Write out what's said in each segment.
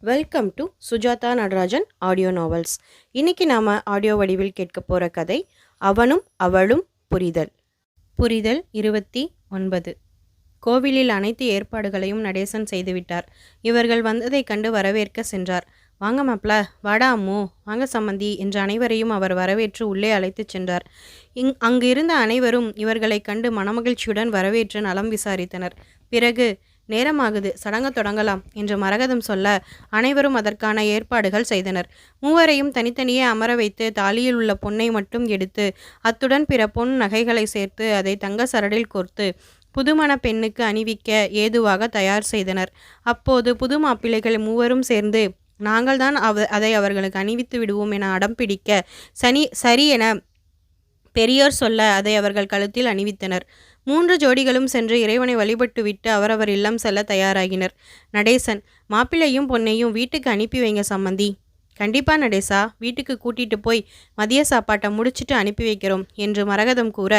Welcome to Sujatha Natarajan audio novels. இன்னைக்கு நாம் audio வடிவில் கேட்க போகிற கதை அவனும் அவளும் புரிதல். புரிதல் 29. கோவிலில் அனைத்து ஏற்பாடுகளையும் நடேசன் செய்துவிட்டார். இவர்கள் வந்ததை கண்டு வரவேற்க சென்றார். வாங்க மாப்ள, வாடா அம்மு, வாங்க சம்மந்தி என்று அனைவரையும் அவர் வரவேற்று உள்ளே அழைத்துச் சென்றார். அங்கு இருந்த அனைவரும் இவர்களை கண்டு மனமகிழ்ச்சியுடன் வரவேற்று நலம் விசாரித்தனர். பிறகு நேரமாகுது, சடங்க தொடங்கலாம் என்று மரகதம் சொல்ல அனைவரும் அதற்கான ஏற்பாடுகள் செய்தனர். மூவரையும் தனித்தனியே அமர வைத்து தாலியில் உள்ள பொன்னை மட்டும் எடுத்து அத்துடன் பிற பொன் நகைகளை சேர்த்து அதை தங்க சரடில் கோர்த்து புதுமண பெண்ணுக்கு அணிவிக்க ஏதுவாக தயார் செய்தனர். அப்போது புது மாப்பிள்ளைகள் மூவரும் சேர்ந்து நாங்கள்தான் அதை அவர்களுக்கு அணிவித்து விடுவோம் என அடம் பிடிக்க சரி என பெரியோர் சொல்ல அதை அவர்கள் கழுத்தில் அணிவித்தனர். 3 ஜோடிகளும் சென்று இறைவனை வழிபட்டு விட்டு அவரவர் இல்லம் செல்ல தயாராகினர். நடேசன், மாப்பிள்ளையும் பொன்னையும் வீட்டுக்கு அனுப்பி வைங்க சம்மந்தி. கண்டிப்பா நடேசா, வீட்டுக்கு கூட்டிட்டு போய் மதிய சாப்பாட்டை முடிச்சுட்டு அனுப்பி வைக்கிறோம் என்று மரகதம் கூற,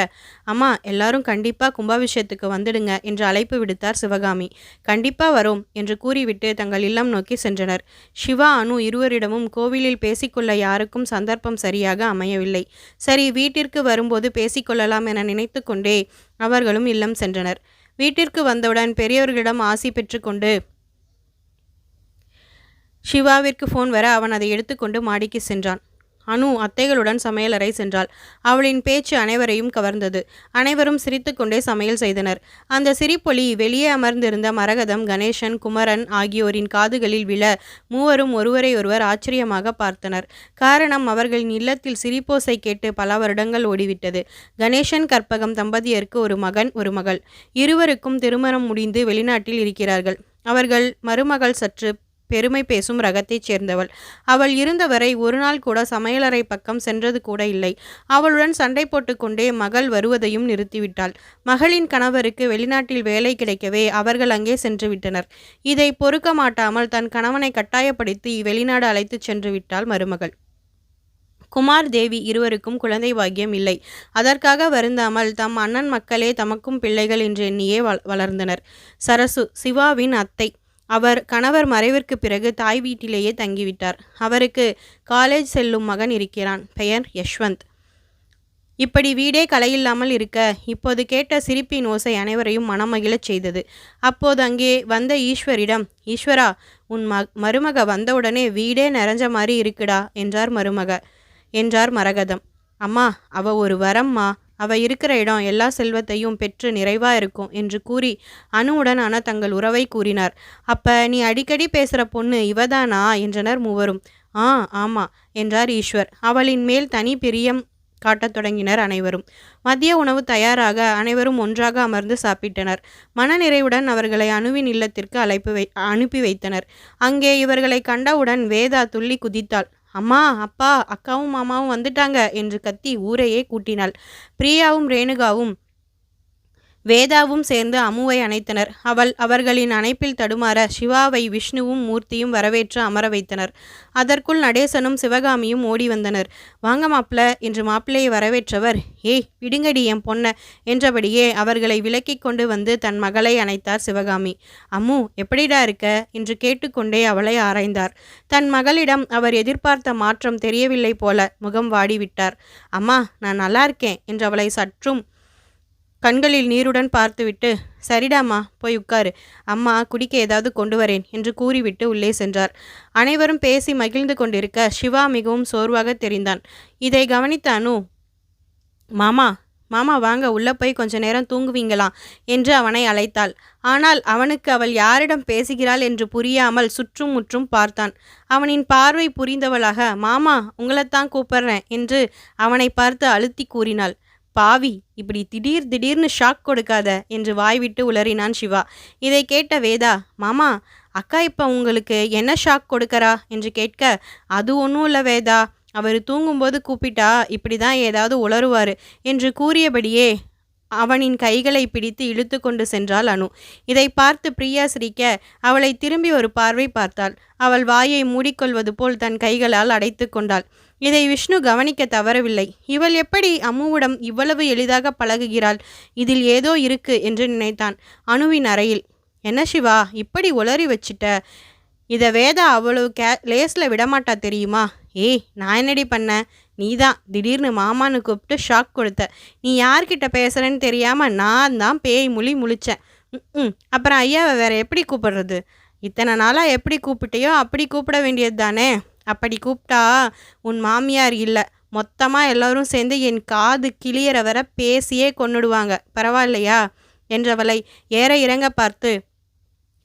அம்மா எல்லாரும் கண்டிப்பா கும்பாபிஷேகத்துக்கு வந்துடுங்க என்று அழைப்பு விடுத்தார் சிவகாமி. கண்டிப்பா வரோம் என்று கூறிவிட்டு தங்கள் இல்லம் நோக்கி சென்றனர். சிவா, அனு இருவரிடமும் கோவிலில் பேசிக்கொள்ள யாருக்கும் சந்தர்ப்பம் சரியாக அமையவில்லை. சரி, வீட்டிற்கு வரும்போது பேசிக்கொள்ளலாம் என நினைத்து கொண்டே அவர்களும் இல்லம் சென்றனர். வீட்டிற்கு வந்தவுடன் பெரியவர்களிடம் ஆசி பெற்றுக்கொண்டு சிவாவிற்கு ஃபோன் வர அவன் அதை எடுத்துக்கொண்டு மாடிக்கு சென்றான். அனு அத்தைகளுடன் சமையலறை சென்றாள். அவளின் பேச்சு அனைவரையும் கவர்ந்தது. அனைவரும் சிரித்து கொண்டே சமையல் செய்தனர். அந்த சிரிப்பொலி வெளியே அமர்ந்திருந்த மரகதம், கணேசன், குமரன் ஆகியோரின் காதுகளில் விழ மூவரும் ஒருவரை ஒருவர் ஆச்சரியமாக பார்த்தனர். காரணம், அவர்களின் இல்லத்தில் சிரிப்போசை கேட்டு பல வருடங்கள் ஓடிவிட்டது. கணேசன் கற்பகம் தம்பதியருக்கு ஒரு மகன், ஒரு மகள். இருவருக்கும் திருமணம் முடிந்து வெளிநாட்டில் இருக்கிறார்கள். அவர்கள் மருமகள் சற்று பெருமை பேசும் ரகத்தைச் சேர்ந்தவள். அவள் இருந்தவரை ஒரு நாள் கூட சமையலறை பக்கம் சென்றது கூட இல்லை. அவளுடன் சண்டை போட்டுக்கொண்டே மகள் வருவதையும் நிறுத்திவிட்டாள். மகளின் கணவருக்கு வெளிநாட்டில் வேலை கிடைக்கவே அவர்கள் அங்கே சென்று விட்டனர். இதை பொறுக்க மாட்டாமல் தன் கணவனை கட்டாயப்படுத்தி வெளிநாடு அழைத்துச் சென்று விட்டாள் மருமகள். குமார், தேவி இருவருக்கும் குழந்தை பாக்கியம் இல்லை. அதற்காக வருந்தாமல் தம் அண்ணன் மக்களே தமக்கும் பிள்ளைகள் என்று எண்ணியே வளர்ந்தனர். சரசு சிவாவின் அத்தை. அவர் கணவர் மறைவிற்கு பிறகு தாய் வீட்டிலேயே தங்கிவிட்டார். அவருக்கு காலேஜ் செல்லும் மகன் இருக்கிறான். பெயர் யஷ்வந்த். இப்படி வீடே கலையில்லாமல் இருக்க இப்போது கேட்ட சிரிப்பின் ஓசை அனைவரையும் மனமகிழச் செய்தது. அப்போது அங்கே வந்த ஈஸ்வரிடம், ஈஸ்வரா, உன் மருமக வந்தவுடனே வீடே நிறைஞ்ச மாதிரி இருக்குடா என்றார் மரகதம். அம்மா, அவ ஒரு வரம்மா, அவ இருக்கிற இடம் எல்லா செல்வத்தையும் பெற்று நிறைவா இருக்கும் என்று கூறி அனுவுடன் அன தங்கள் உறவை கூறினார். அப்ப நீ அடிக்கடி பேசுற பொண்ணு இவதானா என்றனர் மூவரும். ஆமா என்றார் ஈஸ்வர். அவளின் மேல் தனி பிரியம் காட்டத் தொடங்கினர் அனைவரும். மதிய உணவு தயாராக அனைவரும் ஒன்றாக அமர்ந்து சாப்பிட்டனர். மனநிறைவுடன் அவர்களை அணுவின் இல்லத்திற்கு அனுப்பி வைத்தனர். அங்கே இவர்களை கண்டவுடன் வேதா துள்ளி குதித்தாள். அம்மா, அப்பா, அக்காவும் மாமாவும் வந்துட்டாங்க என்று கத்தி ஊரையே கூட்டினாள். பிரியாவும் ரேணுகாவும் வேதாவும் சேர்ந்து அம்முவை அணைத்தனர். அவர்களின் அணைப்பில் தடுமாற சிவாவை விஷ்ணுவும் மூர்த்தியும் வரவேற்று அமர வைத்தனர். அதற்குள் நடேசனும் சிவகாமியும் ஓடி வந்தனர். வாங்க மாப்பிள்ள என்று மாப்பிள்ளையை வரவேற்றவர், ஏய் விடுங்கடி என் பொண்ண என்றபடியே அவர்களை விலக்கி கொண்டு வந்து தன் மகளை அணைத்தார் சிவகாமி. அம்மு, எப்படிடா இருக்க என்று கேட்டுக்கொண்டே அவளை ஆராய்ந்தார். தன் மகளிடம் அவர் எதிர்பார்த்த மாற்றம் தெரியவில்லை போல முகம் வாடிவிட்டார். அம்மா, நான் நல்லா இருக்கேன் என்று அவளை சற்றும் கண்களில் நீருடன் பார்த்துவிட்டு, சரிடாமா, போய் உட்காரு, அம்மா குடிக்க ஏதாவது கொண்டு வரேன் என்று கூறிவிட்டு உள்ளே சென்றார். அனைவரும் பேசி மகிழ்ந்து கொண்டிருக்க சிவா மிகவும் சோர்வாக தெரிந்தான். இதை கவனித்த அனு, மாமா வாங்க, உள்ள போய் கொஞ்ச நேரம் தூங்குவீங்களாம் என்று அவனை அழைத்தாள். ஆனால் அவனுக்கு அவள் யாரிடம் பேசுகிறாள் என்று புரியாமல் சுற்றும் முற்றும் பார்த்தான். அவனின் பார்வை புரிந்தவளாக, மாமா உங்களைத்தான் கூப்பிடுறேன் என்று அவனை பார்த்து அழுத்தி கூறினாள். பாவி, இப்படி திடீர்னு ஷாக் கொடுக்காத என்று வாய்விட்டு உளறினான் சிவா. இதை கேட்ட வேதா, மாமா அக்கா இப்ப உங்களுக்கு என்ன ஷாக் கொடுக்கறா என்று கேட்க, அது ஒன்றும் இல்லை வேதா, அவர் தூங்கும்போது கூப்பிட்டா இப்படி தான் ஏதாவது உளறுவார் என்று கூறியபடியே அவனின் கைகளை பிடித்து இழுத்து கொண்டு சென்றாள் அனு. இதை பார்த்து பிரியா சிரிக்க அவளை திரும்பி ஒரு பார்வை பார்த்தாள். அவள் வாயை மூடிக்கொள்வது போல் தன் கைகளால் அடைத்து கொண்டாள். இதை விஷ்ணு கவனிக்க தவறவில்லை. இவள் எப்படி அம்முவிடம் இவ்வளவு எளிதாக பழகுகிறாள்? இதில் ஏதோ இருக்கு என்று நினைத்தான். அனுவின் அறையில், என்ன சிவா இப்படி உளறி வச்சிட்ட இதை வேதா அவ்வளவு லேஸில் விடமாட்டா தெரியுமா? ஏய், நான் என்னடி பண்ணேன்? நீ தான் திடீர்னு மாமான்னு கூப்பிட்டு ஷாக் கொடுத்த. நீ யார்கிட்ட பேசுகிறேன்னு தெரியாமல் நான் தான் பேய் முழிச்சேன். அப்புறம் ஐயாவை வேற எப்படி கூப்பிடுறது? இத்தனை நாளாக எப்படி கூப்பிட்டியோ அப்படி கூப்பிட வேண்டியது தானே. அப்படி கூப்பிட்டா உன் மாமியார் இல்லை, மொத்தமாக எல்லோரும் சேர்ந்து என் காது கிளியற வர பேசியே கொன்னுடுவாங்க. பரவாயில்லையா என்றவளை ஏற இறங்க பார்த்து,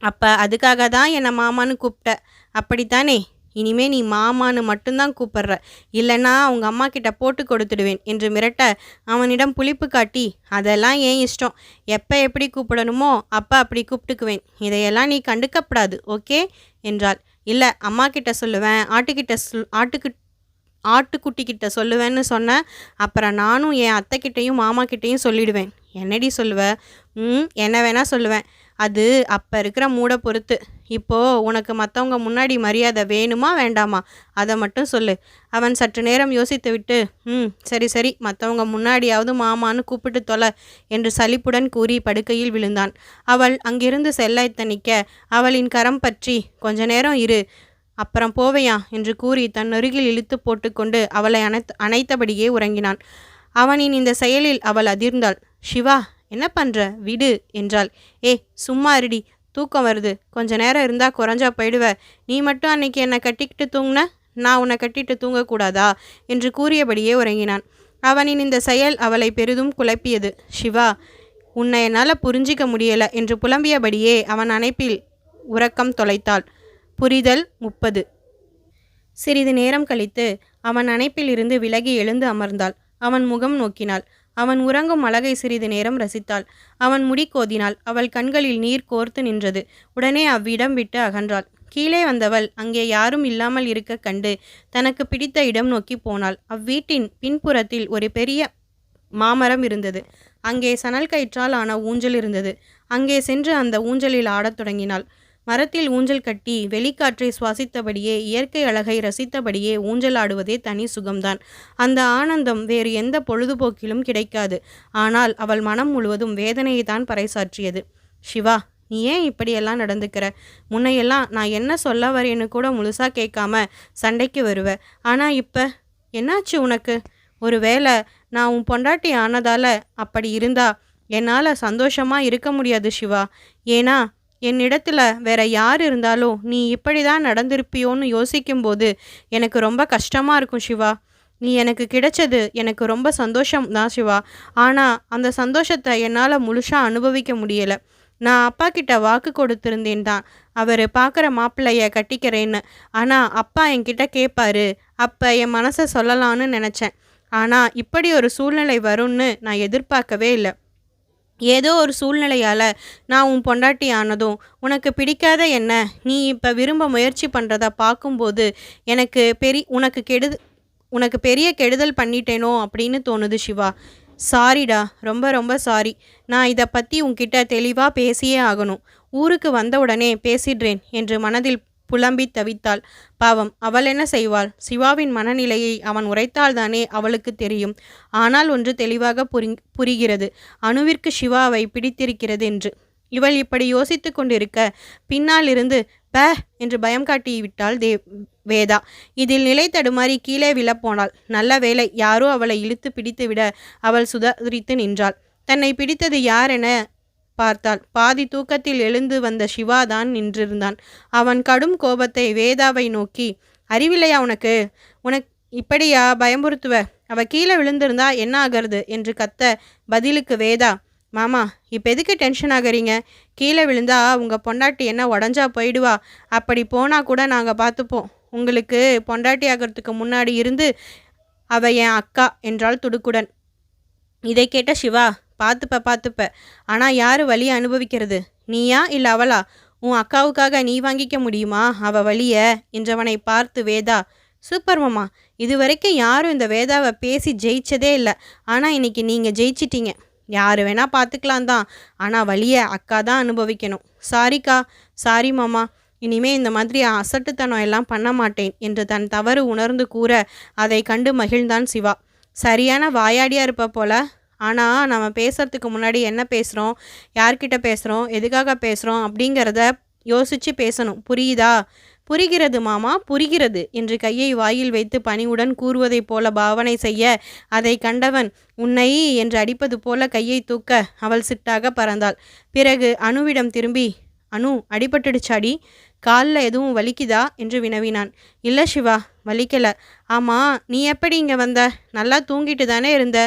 அப்போ அதுக்காக தான் என்னை மாமான்னு கூப்பிட்ட அப்படித்தானே? இனிமே நீ மாமான்னு மட்டும்தான் கூப்பிட்ற, இல்லைன்னா அவங்க அம்மா கிட்ட போட்டு கொடுத்துடுவேன் என்று மிரட்ட அவனிடம் புளிப்பு காட்டி, அதெல்லாம் ஏன் இஷ்டம், எப்போ எப்படி கூப்பிடணுமோ அப்போ அப்படி கூப்பிட்டுக்குவேன், இதையெல்லாம் நீ கண்டுக்கப்படாது, ஓகே என்றாள். இல்லை, அம்மா கிட்ட சொல்லுவேன், ஆட்டுக்குட்டிக்கிட்ட சொல்லுவேன்னு சொன்னேன். அப்புறம் நானும் என் அத்தைக்கிட்டையும் மாமா கிட்டேயும் சொல்லிடுவேன். என்னடி சொல்லுவ? என்ன வேணால் சொல்லுவேன். அது அப்போ இருக்கிற மூடை பொறுத்து. இப்போது உனக்கு மற்றவங்க முன்னாடி மரியாதை வேணுமா வேண்டாமா, அதை மட்டும் சொல்லு. அவன் சற்று நேரம் யோசித்து விட்டு, சரி சரி, மற்றவங்க முன்னாடியாவது மாமான்னு கூப்பிட்டு தொலை என்று சலிப்புடன் கூறி படுக்கையில் விழுந்தான். அவள் அங்கிருந்து செல்ல நிற்க அவளின் கரம் பற்றி, கொஞ்ச நேரம் இரு, அப்புறம் போவையா என்று கூறி தன் அருகில் இழுத்து போட்டுக்கொண்டு அவளை அணைத்தபடியே உறங்கினான். அவனின் இந்த செயலில் அவள் அதிர்ந்தாள். சிவா, என்ன பண்ணுற, விடு என்றாள். சும்மா இருடி, தூக்கம் வருது, கொஞ்ச நேரம் இருந்தால் குறைஞ்சா போயிடுவ. நீ மட்டும் அன்னைக்கு என்னை கட்டிக்கிட்டு தூங்குன, நான் உன்னை கட்டிட்டு தூங்கக்கூடாதா என்று கூறியபடியே உறங்கினான். அவனின் இந்த செயல் அவளை பெரிதும் குழப்பியது. சிவா, உன்னை என்னால் புரிஞ்சிக்க முடியலை என்று புலம்பியபடியே அவன் அணைப்பில் உறக்கம் தொலைத்தாள். புரிதல் 30. சிறிது நேரம் கழித்து அவன் அணைப்பில் இருந்து விலகி எழுந்து அமர்ந்தாள். அவன் முகம் நோக்கினாள். அவன் உறங்கும் அழகை சிறிது நேரம் ரசித்தாள். அவன் முடி கோதினாள். அவள் கண்களில் நீர் கோர்த்து நின்றது. உடனே அவ்விடம் விட்டு அகன்றாள். கீழே வந்தவள் அங்கே யாரும் இல்லாமல் இருக்க கண்டு தனக்கு பிடித்த இடம் நோக்கி போனாள். அவ்வீட்டின் பின்புறத்தில் ஒரு பெரிய மாமரம் இருந்தது. அங்கே சணல் கயிற்றால் ஆன ஊஞ்சல் இருந்தது. அங்கே சென்று அந்த ஊஞ்சலில் ஆடத் தொடங்கினாள். மரத்தில் ஊஞ்சல் கட்டி வெளிக்காற்றை சுவாசித்தபடியே இயற்கை அழகை ரசித்தபடியே ஊஞ்சல் ஆடுவதே தனி சுகம்தான். அந்த ஆனந்தம் வேறு எந்த பொழுதுபோக்கிலும் கிடைக்காது. ஆனால் அவள் மனம் முழுவதும் வேதனையை தான் பறைசாற்றியது. சிவா, நீ ஏன் இப்படியெல்லாம் நடந்துக்கிற? முன்னையெல்லாம் நான் என்ன சொல்ல வரேன்னு கூட முழுசாக கேட்காம சண்டைக்கு வருவ. ஆனால் இப்போ என்னாச்சு உனக்கு? ஒரு வேளை நான் உன் பொண்டாட்டி ஆனதால் அப்படி இருந்தா என்னால் சந்தோஷமாக இருக்க முடியாது சிவா. ஏன்னா என்னிடத்துல வேற யார் இருந்தாலும் நீ இப்படி தான் நடந்திருப்பியோன்னு யோசிக்கும்போது எனக்கு ரொம்ப கஷ்டமாக இருக்கும் சிவா. நீ எனக்கு கிடைச்சது எனக்கு ரொம்ப சந்தோஷம் தான் சிவா. ஆனால் அந்த சந்தோஷத்தை என்னால் முழுசாக அனுபவிக்க முடியலை. நான் அப்பா கிட்ட வாக்கு கொடுத்துருந்தேன் தான், அவர் பார்க்குற மாப்பிள்ளைய கட்டிக்கிறேன்னு. ஆனால் அப்பா என்கிட்ட கேட்பாரு, அப்போ என் மனசை சொல்லலான்னு நினச்சேன். ஆனால் இப்படி ஒரு சூழ்நிலை வரும்னு நான் எதிர்பார்க்கவே இல்லை. ஏதோ ஒரு சூழ்நிலையால் நான் உன் பொண்டாட்டி ஆனதும் உனக்கு பிடிக்காத என்ன நீ இப்போ விரும்ப முயற்சி பண்ணுறத பார்க்கும்போது எனக்கு உனக்கு பெரிய கெடுதல் பண்ணிட்டேனோ அப்படின்னு தோணுது சிவா. சாரிடா, ரொம்ப ரொம்ப சாரி. நான் இதை பற்றி உன்கிட்ட தெளிவாக பேசியே ஆகணும். ஊருக்கு வந்த உடனே பேசிடுறேன் என்று மனதில் புலம்பி தவித்தாள். பாவம், அவள் என்ன செய்வாள்? சிவாவின் மனநிலையை அவன் உரைத்தால்தானே அவளுக்கு தெரியும். ஆனால் ஒன்று தெளிவாக புரிகிறது, அணுவிற்கு சிவாவை பிடித்திருக்கிறது என்று. இவள் இப்படி யோசித்து கொண்டிருக்க பின்னால் இருந்து ப என்று பயம் காட்டிவிட்டாள் வேதா. இதில் நிலை தடுமாறி கீழே விழப்போனாள். நல்ல வேளை, யாரோ அவளை இழுத்து பிடித்துவிட அவள் சுதாரித்து நின்றாள். தன்னை பிடித்தது யார் என பார்த்தாள். பாதி தூக்கத்தில் எழுந்து வந்த சிவா தான் நின்றிருந்தான். அவன் கடும் கோபத்தை வேதாவை நோக்கி, அறிவில்லையா உனக்கு? இப்படியா பயமுறுத்துவ? அவ கீழே விழுந்திருந்தா என்ன ஆகிறது என்று கத்த பதிலுக்கு வேதா, மாமா இப்போ எதுக்கு டென்ஷன் ஆகிறீங்க? கீழே விழுந்தா உங்கள் பொண்டாட்டி என்ன உடஞ்சா போயிடுவா? அப்படி போனால் கூட நாங்கள் பார்த்துப்போம். உங்களுக்கு பொண்டாட்டி ஆகிறதுக்கு முன்னாடி இருந்து அவ என் அக்கா என்றாள் துடுக்குடன். இதை கேட்ட சிவா, பார்த்துப்ப, ஆனால் யார் வலியை அனுபவிக்கிறது? நீயா இல்லை அவளா? உன் அக்காவுக்காக நீ வாங்கிக்க முடியுமா அவள் வலிய என்றவனை பார்த்து வேதா, சூப்பர் மாமா, இது வரைக்கும் யாரும் இந்த வேதாவை பேசி ஜெயிச்சதே இல்லை. ஆனால் இன்னைக்கு நீங்கள் ஜெயிச்சிட்டீங்க. யார் வேணால் பார்த்துக்கலாம் தான், ஆனால் வலியை அக்கா தான் அனுபவிக்கணும். சாரிக்கா. சாரி மாமா, இனிமே இந்த மாதிரி அசட்டுத்தனம் எல்லாம் பண்ண மாட்டேன் என்று தன் தவறு உணர்ந்து கூற அதை கண்டு மகிழ்ந்தான் சிவா. சரியான வாயாடியாக இருப்ப போல. ஆனால் நம்ம பேசுகிறதுக்கு முன்னாடி என்ன பேசுகிறோம், யார்கிட்ட பேசுகிறோம், எதுக்காக பேசுகிறோம் அப்படிங்கிறத யோசித்து பேசணும், புரியுதா? புரிகிறது மாமா, புரிகிறது என்று கையை வாயில் வைத்து பணிவுடன் கூறுவதைப் போல பாவனை செய்ய அதை கண்டவன் உன்னை என்று அடிப்பது போல கையை தூக்க அவள் சிட்டாக பறந்தாள். பிறகு அணுவிடம் திரும்பி, அனு, அடிபட்டுடுச்சாடி? காலில் எதுவும் வலிக்குதா என்று வினவினான். இல்லை சிவா, வலிக்கல. ஆமாம், நீ எப்படி இங்கே வந்த? நல்லா தூங்கிட்டு தானே இருந்த.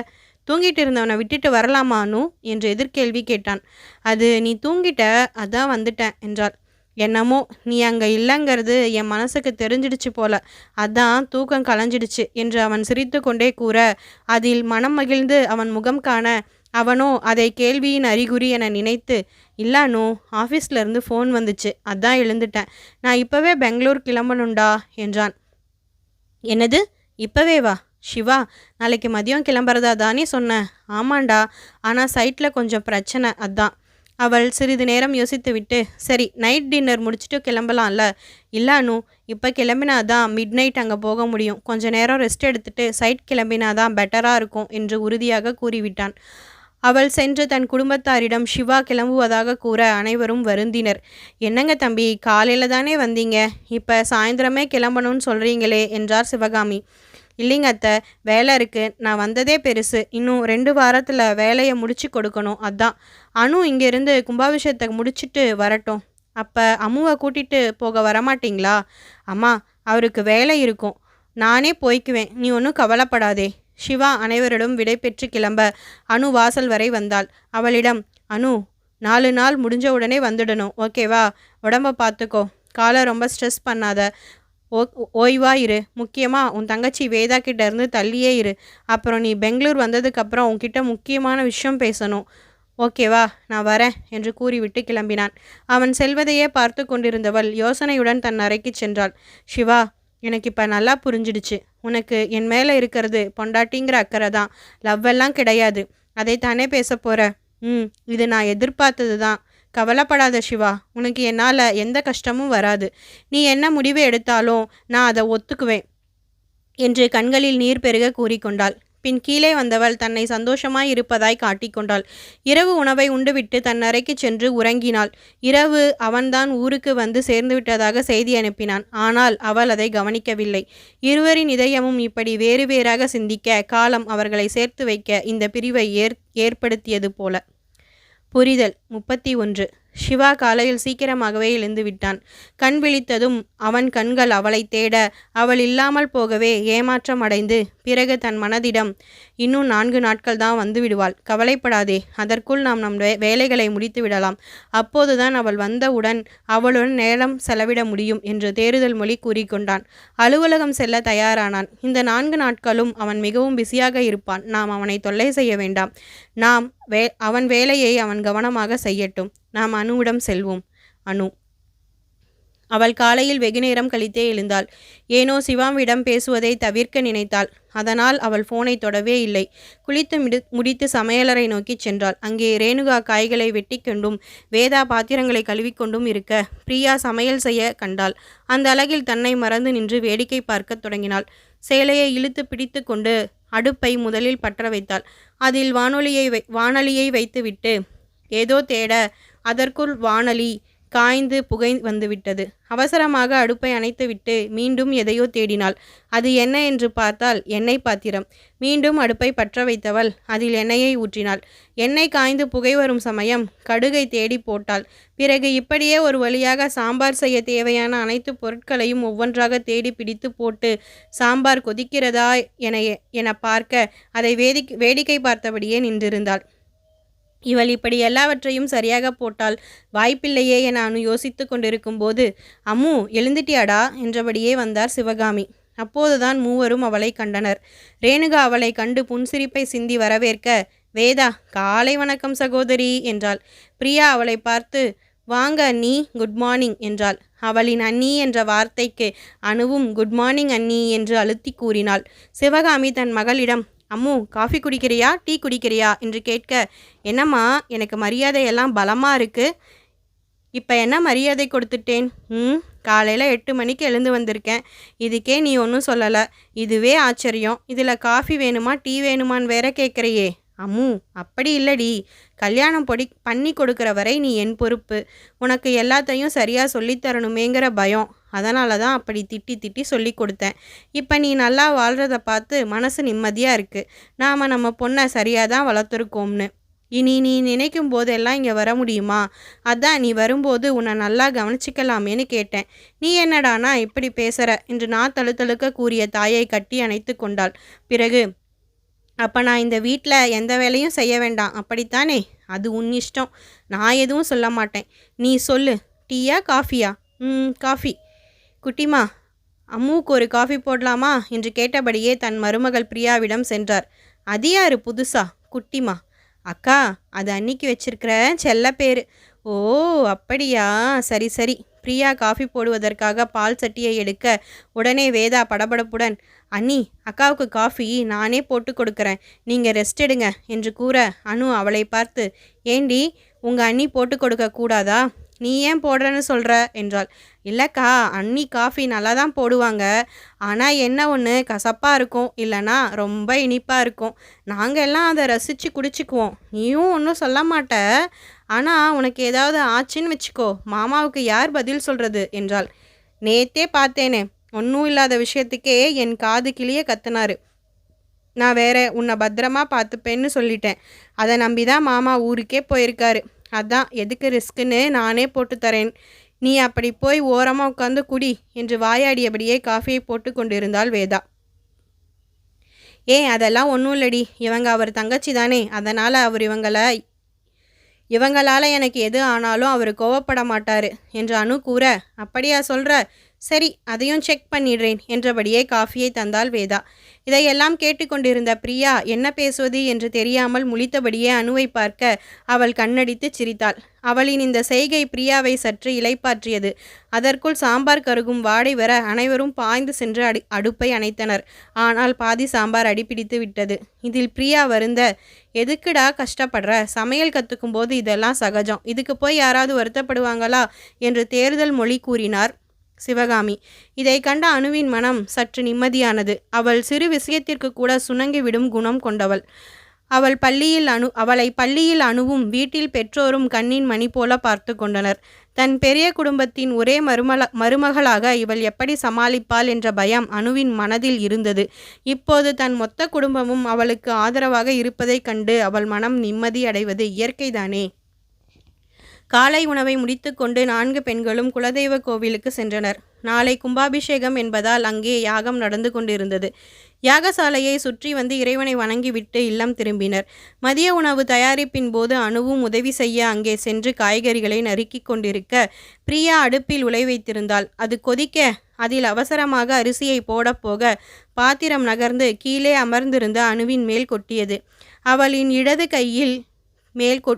தூங்கிட்டு இருந்தவனை விட்டுட்டு வரலாமா அனு என்று எதிர்கேள்வி கேட்டான். அது நீ தூங்கிட்ட, அதான் வந்துட்டேன் என்றாள். என்னமோ நீ அங்கே இல்லைங்கிறது என் மனசுக்கு தெரிஞ்சிடுச்சு போல, அதான் தூக்கம் கலைஞ்சிடுச்சு என்று அவன் சிரித்து கொண்டே கூற, அதில் மனம் மகிழ்ந்து அவன் முகம் காண அவனோ அதை கேள்வியின் அறிகுறி என நினைத்து, இல்லானோ ஆஃபீஸ்லேருந்து ஃபோன் வந்துச்சு, அதான் எழுந்துட்டேன். நான் இப்போவே பெங்களூர் கிளம்பணுண்டா என்றான். என்னது, இப்போவே வா? சிவா, நாளைக்கு மதியம் கிளம்புறதா தானே சொன்னேன். ஆமாண்டா, ஆனால் சைட்டில் கொஞ்சம் பிரச்சனை, அதான். அவள் சிறிது நேரம் யோசித்துவிட்டு, சரி நைட் டின்னர் முடிச்சுட்டு கிளம்பலாம்ல. இல்லானு, இப்போ கிளம்பினாதான் மிட் நைட் அங்கே போக முடியும். கொஞ்ச நேரம் ரெஸ்ட் எடுத்துட்டு சைட் கிளம்பினாதான் பெட்டராக இருக்கும் என்று உறுதியாக கூறிவிட்டான். அவள் சென்று தன் குடும்பத்தாரிடம் சிவா கிளம்புவதாக கூற அனைவரும் வருந்தினர். என்னங்க தம்பி, காலையில் தானே வந்தீங்க, இப்போ சாயந்தரமே கிளம்பணும்னு சொல்கிறீங்களே என்றார் சிவகாமி. இல்லைங்க அத்தை, வேலை இருக்குது. நான் வந்ததே பெருசு. இன்னும் 2 வாரத்தில் வேலையை முடிச்சு கொடுக்கணும், அதான். அனு இங்கேருந்து கும்பாபிஷேகத்தை முடிச்சுட்டு வரட்டும். அப்போ அம்முவை கூட்டிகிட்டு போக வரமாட்டிங்களா? அம்மா, அவருக்கு வேலை இருக்கும், நானே போய்க்குவேன், நீ ஒன்றும் கவலைப்படாதே. சிவா அனைவரிடம் விடை பெற்று கிளம்ப அனு வாசல் வரை வந்தாள். அவளிடம், அனு, 4 நாள் முடிஞ்ச உடனே வந்துடணும், ஓகேவா? உடம்ப பார்த்துக்கோ, காலை ரொம்ப ஸ்ட்ரெஸ் பண்ணாத, ஓய்வா இரு. முக்கியமாக உன் தங்கச்சி வேதா கிட்ட இருந்து தள்ளியே இரு. அப்புறம் நீ பெங்களூர் வந்ததுக்கப்புறம் உன்கிட்ட முக்கியமான விஷயம் பேசணும், ஓகேவா? நான் வரேன் என்று கூறிவிட்டு கிளம்பினான். அவன் செல்வதையே பார்த்து கொண்டிருந்தவள் யோசனையுடன் தன் அறைக்கு சென்றாள். சிவா, எனக்கு இப்போ நல்லா புரிஞ்சிடுச்சு. உனக்கு என் மேலே இருக்கிறது பொண்டாட்டிங்கிற அக்கறை தான், லவ்வெல்லாம் கிடையாது. அதைத்தானே பேச போகிற? இது நான் எதிர்பார்த்தது தான். கவலைப்படாத சிவா, உனக்கு என்னால் எந்த கஷ்டமும் வராது. நீ என்ன முடிவு எடுத்தாலும் நான் அதை ஒத்துக்குவேன் என்று கண்களில் நீர் பெருக கூறிக்கொண்டாள். பின் கீழே வந்தவள் தன்னை சந்தோஷமாய் இருப்பதாய் காட்டிக்கொண்டாள். இரவு உணவை உண்டுவிட்டு தன் அறைக்கு சென்று உறங்கினாள். இரவு அவன்தான் ஊருக்கு வந்து சேர்ந்து விட்டதாக செய்தி அனுப்பினான். ஆனால் அவள் அதை கவனிக்கவில்லை. இருவரின் இதயமும் இப்படி வேறு வேறாக சிந்திக்க காலம் அவர்களை சேர்த்து வைக்க இந்த பிரிவை ஏற்படுத்தியது போல. புரிதல் 31. சிவா காலையில் சீக்கிரமாகவே எழுந்து விட்டான். கண் விழித்ததும் அவன் கண்கள் அவளை தேட, அவள் இல்லாமல் போகவே ஏமாற்றம் அடைந்து பிறகு தன் மனதிடம், இன்னும் 4 நாட்கள் தான் வந்து விடுவாள், கவலைப்படாதே, அதற்குள் நாம் நம் வேலைகளை முடித்து விடலாம். அப்போதுதான் அவள் வந்தவுடன் அவளுடன் நேரம் செலவிட முடியும் என்று தேறுதல் மொழி கூறிக்கொண்டான். அலுவலகம் செல்ல தயாரானான். இந்த 4 நாட்களும் அவன் மிகவும் பிஸியாக இருப்பான். நாம் அவனை தொல்லை செய்ய வேண்டாம். அவன் வேலையை அவன் கவனமாக செய்யட்டும். நாம் அனுவிடம் செல்வோம். அனு. அவள் காலையில் வெகுநேரம் கழித்தே எழுந்தாள். ஏனோ சிவாவிடம் பேசுவதை தவிர்க்க நினைத்தாள். அதனால் அவள் ஃபோனை தொடவே இல்லை. குளித்து முடித்து சமையலறை நோக்கி சென்றாள். அங்கே ரேணுகா காய்களை வெட்டி கொண்டும் வேதா பாத்திரங்களை கழுவிக்கொண்டும் இருக்க பிரியா சமையல் செய்ய கண்டாள். அந்த அழகில் தன்னை மறந்து நின்று வேடிக்கை பார்க்க தொடங்கினாள். சேலையை இழுத்து பிடித்து கொண்டு அடுப்பை முதலில் பற்ற வைத்தாள். அதில் வாணலியை வைத்துவிட்டு ஏதோ தேட அதற்குள் வாணலி காய்ந்து புகை வந்துவிட்டது. அவசரமாக அடுப்பை அணைத்துவிட்டு மீண்டும் எதையோ தேடினாள். அது என்ன என்று பார்த்தால் எண்ணெய் பாத்திரம். மீண்டும் அடுப்பை பற்ற வைத்தவள் அதில் எண்ணெயை ஊற்றினாள். எண்ணெய் காய்ந்து புகை வரும் சமயம் கடுகை தேடி போட்டாள். பிறகு இப்படியே ஒரு வழியாக சாம்பார் செய்ய தேவையான அனைத்து பொருட்களையும் ஒவ்வொன்றாக தேடி பிடித்து போட்டு சாம்பார் கொதிக்கிறதா என பார்க்க அதை வேடிக்கை பார்த்தபடியே நின்றிருந்தாள். இவள் இப்படி எல்லாவற்றையும் சரியாக போட்டால் வாய்ப்பில்லையே என அனு யோசித்து கொண்டிருக்கும் போது, அம்மு, எழுந்துட்டியாடா என்றபடியே வந்தார் சிவகாமி. அப்போதுதான் மூவரும் அவளை கண்டனர். ரேணுகா அவளை கண்டு புன்சிரிப்பை சிந்தி வரவேற்க, வேதா, காலை வணக்கம் சகோதரி என்றாள். பிரியா அவளை பார்த்து, வாங்க அண்ணி, குட் மார்னிங் என்றாள். அவளின் அண்ணி என்ற வார்த்தைக்கு அனுவும் குட் மார்னிங் அண்ணி என்று அழுத்தி கூறினாள். சிவகாமி தன் மகளிடம், அம்மு, காஃபி குடிக்கிறியா, டீ குடிக்கிறியா என்று கேட்க, என்னம்மா, எனக்கு மரியாதையெல்லாம் பலமாக இருக்குது. இப்போ என்ன மரியாதை கொடுத்துட்டேன்? காலையில் 8 மணிக்கு எழுந்து வந்திருக்கேன். இதுக்கே நீ ஒன்றும் சொல்லலை. இதுவே ஆச்சரியம். இதில் காஃபி வேணுமா டீ வேணுமான்னு வேற கேட்குறியே. அம்மு, அப்படி இல்லடி. கல்யாணம் பண்ணி கொடுக்குற வரை நீ என் பொறுப்பு. உனக்கு எல்லாத்தையும் சரியாக சொல்லித்தரணுமேங்கிற பயம். அதனால தான் அப்படி திட்டி திட்டி சொல்லி கொடுத்தேன். இப்போ நீ நல்லா வாழ்கிறத பார்த்து மனசு நிம்மதியாக இருக்குது. நாம் நம்ம பொண்ணை சரியாக தான் வளர்த்துருக்கோம்னு. இனி நீ நினைக்கும் போதெல்லாம் இங்கே வர முடியுமா? அதான் நீ வரும்போது உன்னை நல்லா கவனிச்சிக்கலாமேன்னு கேட்டேன். நீ என்னடானா இப்படி பேசுகிற என்று நான் தழுத்தழுக்க கூறிய தாயை கட்டி அணைத்து கொண்டாள். பிறகு, அப்போ நான் இந்த வீட்டில் எந்த வேலையும் செய்ய வேண்டாம், அப்படித்தானே? அது உன் இஷ்டம். நான் எதுவும் சொல்ல மாட்டேன். நீ சொல்லு. டீயா காஃபியா? காஃபி. குட்டிமா, அம்முவுக்கு ஒரு காஃபி போடலாமா என்று கேட்டபடியே தன் மருமகள் பிரியாவிடம் சென்றார். அது யாரு புதுசா? குட்டிமா. அக்கா, அது அன்னிக்கு வச்சிருக்கிற செல்ல பேர். ஓ, அப்படியா? சரி சரி. பிரியா காஃபி போடுவதற்காக பால் சட்டியை எடுக்க உடனே வேதா படபடப்புடன், அண்ணி, அக்காவுக்கு காஃபி நானே போட்டு கொடுக்குறேன், நீங்கள் ரெஸ்ட் எடுங்க என்று கூற அனு அவளை பார்த்து, ஏண்டி, உங்கள் அண்ணி போட்டு கொடுக்க கூடாதா? நீ ஏன் போடுறேன்னு சொல்கிற என்றாள். இல்லைக்கா, அண்ணி காஃபி நல்லா தான் போடுவாங்க. ஆனால் என்ன ஒன்று, கசப்பாக இருக்கும், இல்லைனா ரொம்ப இனிப்பாக இருக்கும். நாங்கள் எல்லாம் அதை ரசித்து குடிச்சிக்குவோம். நீயும் ஒன்றும் சொல்ல மாட்ட. ஆனால் உனக்கு ஏதாவது ஆச்சுன்னு வச்சுக்கோ, மாமாவுக்கு யார் பதில் சொல்கிறது என்றாள். நேத்தே பார்த்தேனே, ஒன்றும் இல்லாத விஷயத்துக்கே என் காது கிளிய கத்துனாரு. நான் வேற உன்னை பத்திரமா பார்த்துப்பேன்னு சொல்லிட்டேன். அதை நம்பி தான் மாமா ஊருக்கே போயிருக்காரு. அதான் எதுக்கு ரிஸ்க்குன்னு நானே போட்டு தரேன். நீ அப்படி போய் ஓரமாக உட்காந்து குடி என்று வாயாடியபடியே காஃபியை போட்டு கொண்டிருந்தாள் வேதா. அதெல்லாம் ஒன்றும் இல்லடி, இவங்க அவர் தங்கச்சி தானே, அதனால் அவர் இவங்களால் எனக்கு எது ஆனாலும் அவர் கோவப்பட மாட்டார் என்று அனு கூற, அப்படியா சொல்கிற? சரி, அதையும் செக் பண்ணிடுறேன் என்றபடியே காஃபியை தந்தாள் வேதா. இதையெல்லாம் கேட்டுக்கொண்டிருந்த பிரியா என்ன பேசுவது என்று தெரியாமல் முழித்தபடியே அனுவை பார்க்க அவள் கண்ணடித்து சிரித்தாள். அவளின் இந்த செய்கை பிரியாவை சற்று இளைப்பாற்றியது. அதற்குள் சாம்பார் கருகும் வாடை வர அனைவரும் பாய்ந்து சென்று அடுப்பை அணைத்தனர். ஆனால் பாதி சாம்பார் அடிப்பிடித்து விட்டது. இதில் பிரியா வருந்த, எதுக்குடா கஷ்டப்படுற? சமையல் கற்றுக்கும் போது இதெல்லாம் சகஜம். இதுக்கு போய் யாராவது வருத்தப்படுவாங்களா என்று தேர்தல் மொழி கூறினார் சிவகாமி. இதை கண்ட அனுவின் மனம் சற்று நிம்மதியானது. அவள் சிறு விஷயத்திற்கு கூட சுணங்கிவிடும் குணம் கொண்டவள். அவளை பள்ளியில் அணுவும் வீட்டில் பெற்றோரும் கண்ணின் மணி போல பார்த்து கொண்டனர். தன் பெரிய குடும்பத்தின் ஒரே மருமகளாக இவள் எப்படி சமாளிப்பாள் என்ற பயம் அனுவின் மனதில் இருந்தது. இப்போது தன் மொத்த குடும்பமும் அவளுக்கு ஆதரவாக இருப்பதைக் கண்டு அவள் மனம் நிம்மதி அடைவது இயற்கைதானே. காலை உணவை முடித்துக்கொண்டு 4 பெண்களும் குலதெய்வ கோவிலுக்கு சென்றனர். நாளை கும்பாபிஷேகம் என்பதால் அங்கே யாகம் நடந்து கொண்டிருந்தது. யாகசாலையை சுற்றி வந்து இறைவனை வணங்கிவிட்டு இல்லம் திரும்பினர். மதிய உணவு தயாரிப்பின் போது அணுவும் உதவி செய்ய அங்கே சென்று காய்கறிகளை நறுக்கி கொண்டிருக்க பிரியா அடுப்பில் உலை வைத்திருந்தாள். அது கொதிக்க அதில் அவசரமாக அரிசியை போடப்போக பாத்திரம் நகர்ந்து கீழே அமர்ந்திருந்த அணுவின் மேல் கொட்டியது. அவளின் இடது கையில்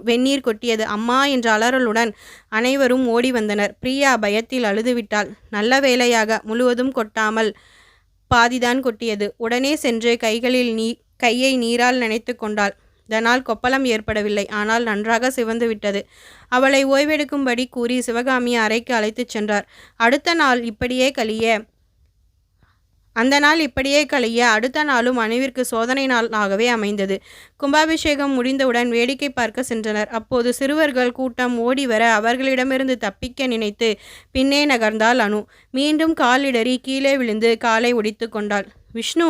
வெந்நீர் கொட்டியது. அம்மா என்ற அலறலுடன் அனைவரும் ஓடி வந்தனர். பிரியா பயத்தில் அழுதுவிட்டாள். நல்ல வேளையாக முழுவதும் கொட்டாமல் பாதிதான் கொட்டியது. உடனே சென்று கையை நீரால் நனைத்து கொண்டாள். இதனால் கொப்பளம் ஏற்படவில்லை, ஆனால் நன்றாக சிவந்து விட்டது. அவளை ஓய்வெடுக்கும்படி கூறி சிவகாமி அறைக்கு அழைத்துச் சென்றார். அந்த நாள் இப்படியே கழிய அடுத்த நாளும் அணுவிற்கு சோதனை நாளாகவே அமைந்தது. கும்பாபிஷேகம் முடிந்தவுடன் வேடிக்கை பார்க்க சென்றனர். அப்போது சிறுவர்கள் கூட்டம் ஓடி வர அவர்களிடமிருந்து தப்பிக்க நினைத்து பின்னே நகர்ந்தாள் அணு. மீண்டும் காலிடறி கீழே விழுந்து காலை ஒடித்து கொண்டாள். விஷ்ணு,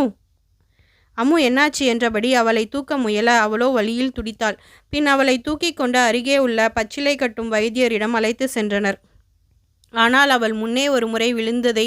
அம்மு என்னாச்சு என்றபடி அவளை தூக்க முயல அவளோ வழியில் துடித்தாள். பின் அவளை தூக்கி கொண்டு அருகே உள்ள பச்சிலை கட்டும் வைத்தியரிடம் அழைத்து சென்றனர். ஆனால் அவள் முன்னே ஒரு முறை விழுந்ததை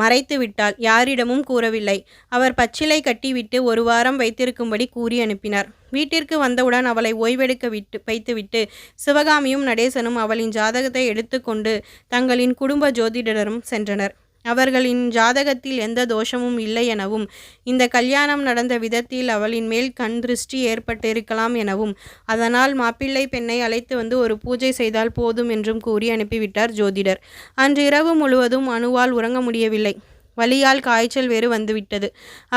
மறைத்து விட்டாள். யாரிடமும் கூறவில்லை. அவர் பச்சிலை கட்டிவிட்டு 1 வாரம் வைத்திருக்கும்படி கூறி அனுப்பினார். வீட்டிற்கு வந்தவுடன் அவளை ஓய்வெடுக்க வைத்துவிட்டு சிவகாமியும் நடேசனும் அவளின் ஜாதகத்தை எடுத்துக்கொண்டு தங்களின் குடும்ப ஜோதிடரும் சென்றனர். அவர்களின் ஜாதகத்தில் எந்த தோஷமும் இல்லை எனவும் இந்த கல்யாணம் நடந்த விதத்தில் அவளின் மேல் கண் திருஷ்டி ஏற்பட்டிருக்கலாம் எனவும் அதனால் மாப்பிள்ளை பெண்ணை அழைத்து வந்து ஒரு பூஜை செய்தால் போதும் என்றும் கூறி அனுப்பிவிட்டார் ஜோதிடர். அன்று இரவு முழுவதும் அணுவால் உறங்க முடியவில்லை. வலியால் காய்ச்சல் வேறு வந்துவிட்டது.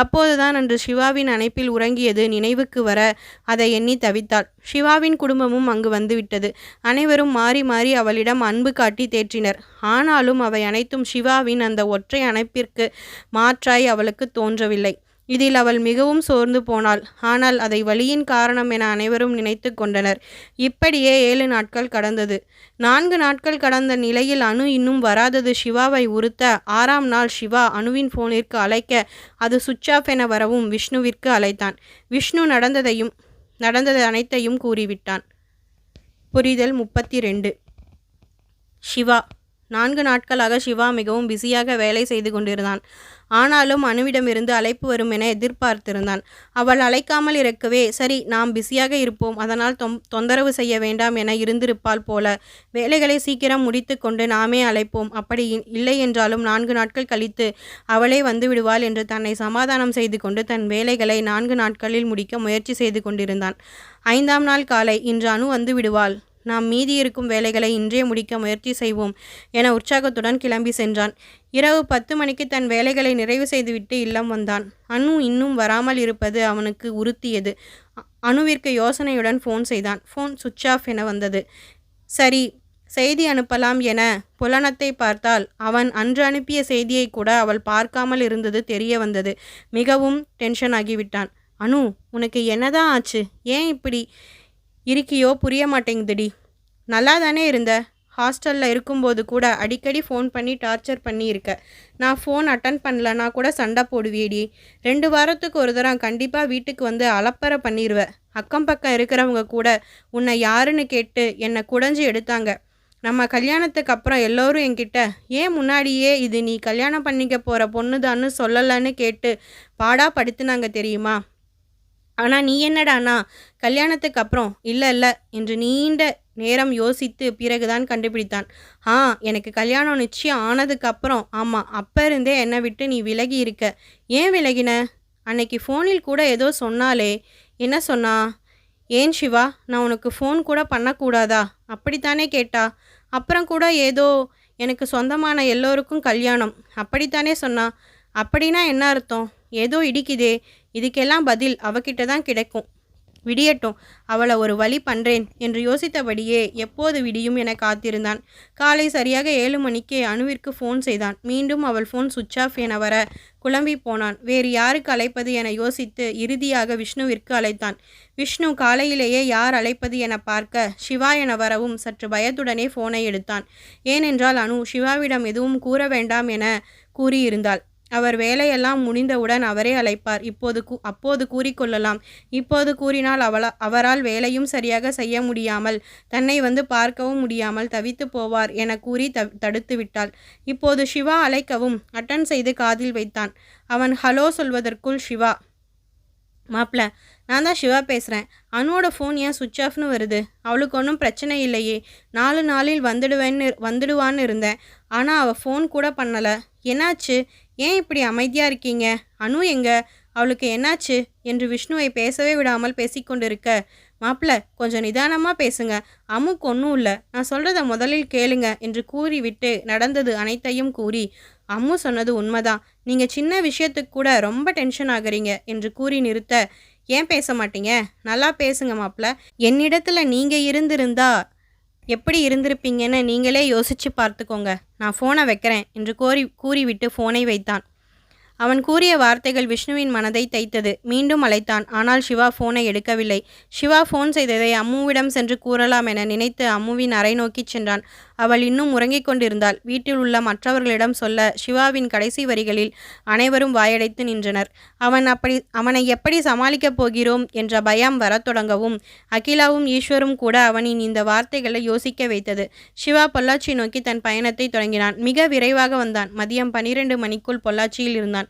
அப்போதுதான் அன்று சிவாவின் அணைப்பில் உறங்கியது நினைவுக்கு வர அதை எண்ணி தவித்தாள். சிவாவின் குடும்பமும் அங்கு வந்துவிட்டது. அனைவரும் மாறி மாறி அவளிடம் அன்பு காட்டி தேற்றினர். ஆனாலும் அவை அனைத்தும் சிவாவின் அந்த ஒற்றை அணைப்பிற்கு மாற்றாய் அவளுக்கு தோன்றவில்லை. இதில் அவள் மிகவும் சோர்ந்து போனாள். ஆனால் அதை வலியின் காரணம் என அனைவரும் நினைத்து கொண்டனர். இப்படியே 7 நாட்கள் கடந்தது. 4 நாட்கள் கடந்த நிலையில் அனு இன்னும் வராதது சிவாவை உறுத்த, 6ஆம் நாள் சிவா அனுவின் போனிற்கு அழைக்க அது சுவிட்ச் ஆஃப் என வரவும் விஷ்ணுவிற்கு அழைத்தான். விஷ்ணு நடந்தது அனைத்தையும் கூறிவிட்டான். புரிதல் 32. சிவா 4 நாட்களாக சிவா மிகவும் பிஸியாக வேலை செய்து கொண்டிருந்தான். ஆனாலும் அனுவிடமிருந்து அழைப்பு வரும் என எதிர்பார்த்திருந்தான். அவள் அழைக்காமல் இருக்கவே, சரி நாம் பிஸியாக இருப்போம், அதனால் தொந்தரவு செய்ய வேண்டாம் என இருந்திருப்பாள் போல. வேலைகளை சீக்கிரம் முடித்து கொண்டு நாமே அழைப்போம், அப்படி இல்லை என்றாலும் 4 நாட்கள் கழித்து அவளே வந்து விடுவாள் என்று தன்னை சமாதானம் செய்து கொண்டு தன் வேலைகளை 4 நாட்களில் முடிக்க முயற்சி செய்து கொண்டிருந்தான். 5ஆம் நாள் காலை, இன்று அனு வந்து விடுவாள், நாம் மீதி இருக்கும் வேலைகளை இன்றே முடிக்க முயற்சி செய்வோம் என உற்சாகத்துடன் கிளம்பி சென்றான். இரவு 10 மணிக்கு தன் வேலைகளை நிறைவு செய்துவிட்டு இல்லம் வந்தான். அனு இன்னும் வராமல் இருப்பது அவனுக்கு உறுத்தியது. அனுவிற்கு யோசனையுடன் ஃபோன் செய்தான். ஃபோன் சுவிட்ச் ஆஃப் என வந்தது. சரி, செய்தி அனுப்பலாம் என புலனத்தை பார்த்தால் அவன் அன்று அனுப்பிய செய்தியை கூட அவள் பார்க்காமல் இருந்தது தெரிய வந்தது. மிகவும் டென்ஷன் ஆகிவிட்டான். அனு, உனக்கு என்னதான் ஆச்சு? ஏன் இப்படி இருக்கியோ புரிய மாட்டேங்குதுடி. நல்லா தானே இருந்த? ஹாஸ்டலில் இருக்கும்போது கூட அடிக்கடி ஃபோன் பண்ணி டார்ச்சர் பண்ணியிருக்க. நான் ஃபோன் அட்டன் பண்ணலன்னா கூட சண்டை போடுவியடி. 2 வாரத்துக்கு ஒரு தரம் கண்டிப்பாக வீட்டுக்கு வந்து அலப்பறை பண்ணிடுவேன். அக்கம் பக்கம் இருக்கிறவங்க கூட உன்னை யாருன்னு கேட்டு என்னை குடஞ்சி எடுத்தாங்க. நம்ம கல்யாணத்துக்கு அப்புறம் எல்லோரும் என்கிட்ட, ஏன் முன்னாடியே இது நீ கல்யாணம் பண்ணிக்க போகிற பொண்ணுதான்னு சொல்லலைன்னு கேட்டு பாடா படுத்துனாங்க தெரியுமா? ஆனால் நீ என்னடானா கல்யாணத்துக்கு அப்புறம் இல்லை என்று நீண்ட நேரம் யோசித்து பிறகுதான் கண்டுபிடித்தான். எனக்கு கல்யாணம் நிச்சயம் ஆனதுக்கு அப்புறம். ஆமாம், அப்போ இருந்தே என்னை விட்டு நீ விலகி இருக்க. ஏன் விலகின? அன்னைக்கு ஃபோனில் கூட ஏதோ சொன்னாலே. என்ன சொன்னா? ஏன் சிவா, நான் உனக்கு ஃபோன் கூட பண்ணக்கூடாதா? அப்படித்தானே கேட்டா. அப்புறம் கூட ஏதோ எனக்கு சொந்தமான எல்லோருக்கும் கல்யாணம் அப்படித்தானே சொன்னா. அப்படின்னா என்ன அர்த்தம்? ஏதோ இடிக்குதே. இதுக்கெல்லாம் பதில் அவகிட்ட தான் கிடைக்கும். விடியட்டும், அவளை ஒரு வழி பண்ணுறேன் என்று யோசித்தபடியே எப்போது விடியும் என காத்திருந்தான். காலை சரியாக 7 மணிக்கு அனுவிற்கு ஃபோன் செய்தான். மீண்டும் அவள் ஃபோன் சுவிட்ச் ஆஃப் என வர குழம்பி போனான். வேறு யாருக்கு அழைப்பது என யோசித்து இறுதியாக விஷ்ணுவிற்கு அழைத்தான். விஷ்ணு காலையிலேயே யார் அழைப்பது என பார்க்க சிவா என வரவும் சற்று பயத்துடனே ஃபோனை எடுத்தான். ஏனென்றால் அனு சிவாவிடம் எதுவும் கூற வேண்டாம் என கூறியிருந்தாள். அவர் வேலையெல்லாம் முடிந்தவுடன் அவரே அழைப்பார், அப்போது கூறிக்கொள்ளலாம். இப்போது கூறினால் அவரால் வேலையும் சரியாக செய்ய முடியாமல் தன்னை வந்து பார்க்கவும் முடியாமல் தவித்து போவார் என கூறி தடுத்து விட்டாள். இப்போது சிவா அழைக்கவும் அட்டன் செய்து காதில் வைத்தான். அவன் ஹலோ சொல்வதற்குள் சிவா, மாப்பிள்ள, நான் தான் சிவா பேசுகிறேன். அனுவோட ஃபோன் ஏன் சுவிட்ச் ஆஃப்னு வருது? அவளுக்கு ஒன்றும் பிரச்சனை இல்லையே. 4 நாளில் வந்துடுவான்னு இருந்தேன். ஆனால் அவள் ஃபோன் கூட பண்ணலை. என்னாச்சு? ஏன் இப்படி அமைதியாக இருக்கீங்க? அனு எங்க? அவளுக்கு என்னாச்சு என்று விஷ்ணுவை பேசவே விடாமல் பேசிக்கொண்டிருக்க, மாப்பிள்ள கொஞ்சம் நிதானமாக பேசுங்க, அம்முக்கு ஒன்றும் இல்லை, நான் சொல்கிறத முதலில் கேளுங்க என்று கூறிவிட்டு நடந்தது அனைத்தையும் கூறி, அம்மு சொன்னது உண்மைதான், நீங்கள் சின்ன விஷயத்துக்கு கூட ரொம்ப டென்ஷன் ஆகுறீங்க என்று கூறி நிறுத்த, ஏன் பேச மாட்டீங்க? நல்லா பேசுங்க மாப்பிள்ள, என்னிடத்துல நீங்கள் இருந்திருந்தா எப்படி இருந்திருப்பீங்கன்னு நீங்களே யோசித்து பார்த்துக்கோங்க, நான் ஃபோனை வைக்கிறேன் என்று கூறிவிட்டு ஃபோனை வைத்தான். அவன் கூறிய வார்த்தைகள் விஷ்ணுவின் மனதை தைத்தது. மீண்டும் அழைத்தான். ஆனால் சிவா ஃபோனை எடுக்கவில்லை. சிவா ஃபோன் செய்ததை அம்முவிடம் சென்று கூறலாம் என நினைத்து அம்முவின் அறை நோக்கி சென்றான். அவள் இன்னும் உறங்கிக் கொண்டிருந்தாள். வீட்டில் உள்ள மற்றவர்களிடம் சொல்ல சிவாவின் கடைசி வரிகளில் அனைவரும் வாயடைத்து நின்றனர். அவனை எப்படி சமாளிக்கப் போகிறோம் என்ற பயம் வரத் தொடங்கவும் அகிலாவும் ஈஸ்வரும் கூட அவனின் இந்த வார்த்தைகளை யோசிக்க வைத்தது. சிவா பொள்ளாச்சி நோக்கி தன் பயணத்தை தொடங்கினான். மிக விரைவாக வந்தான். மதியம் 12 மணிக்குள் பொள்ளாச்சியில் இருந்தான்.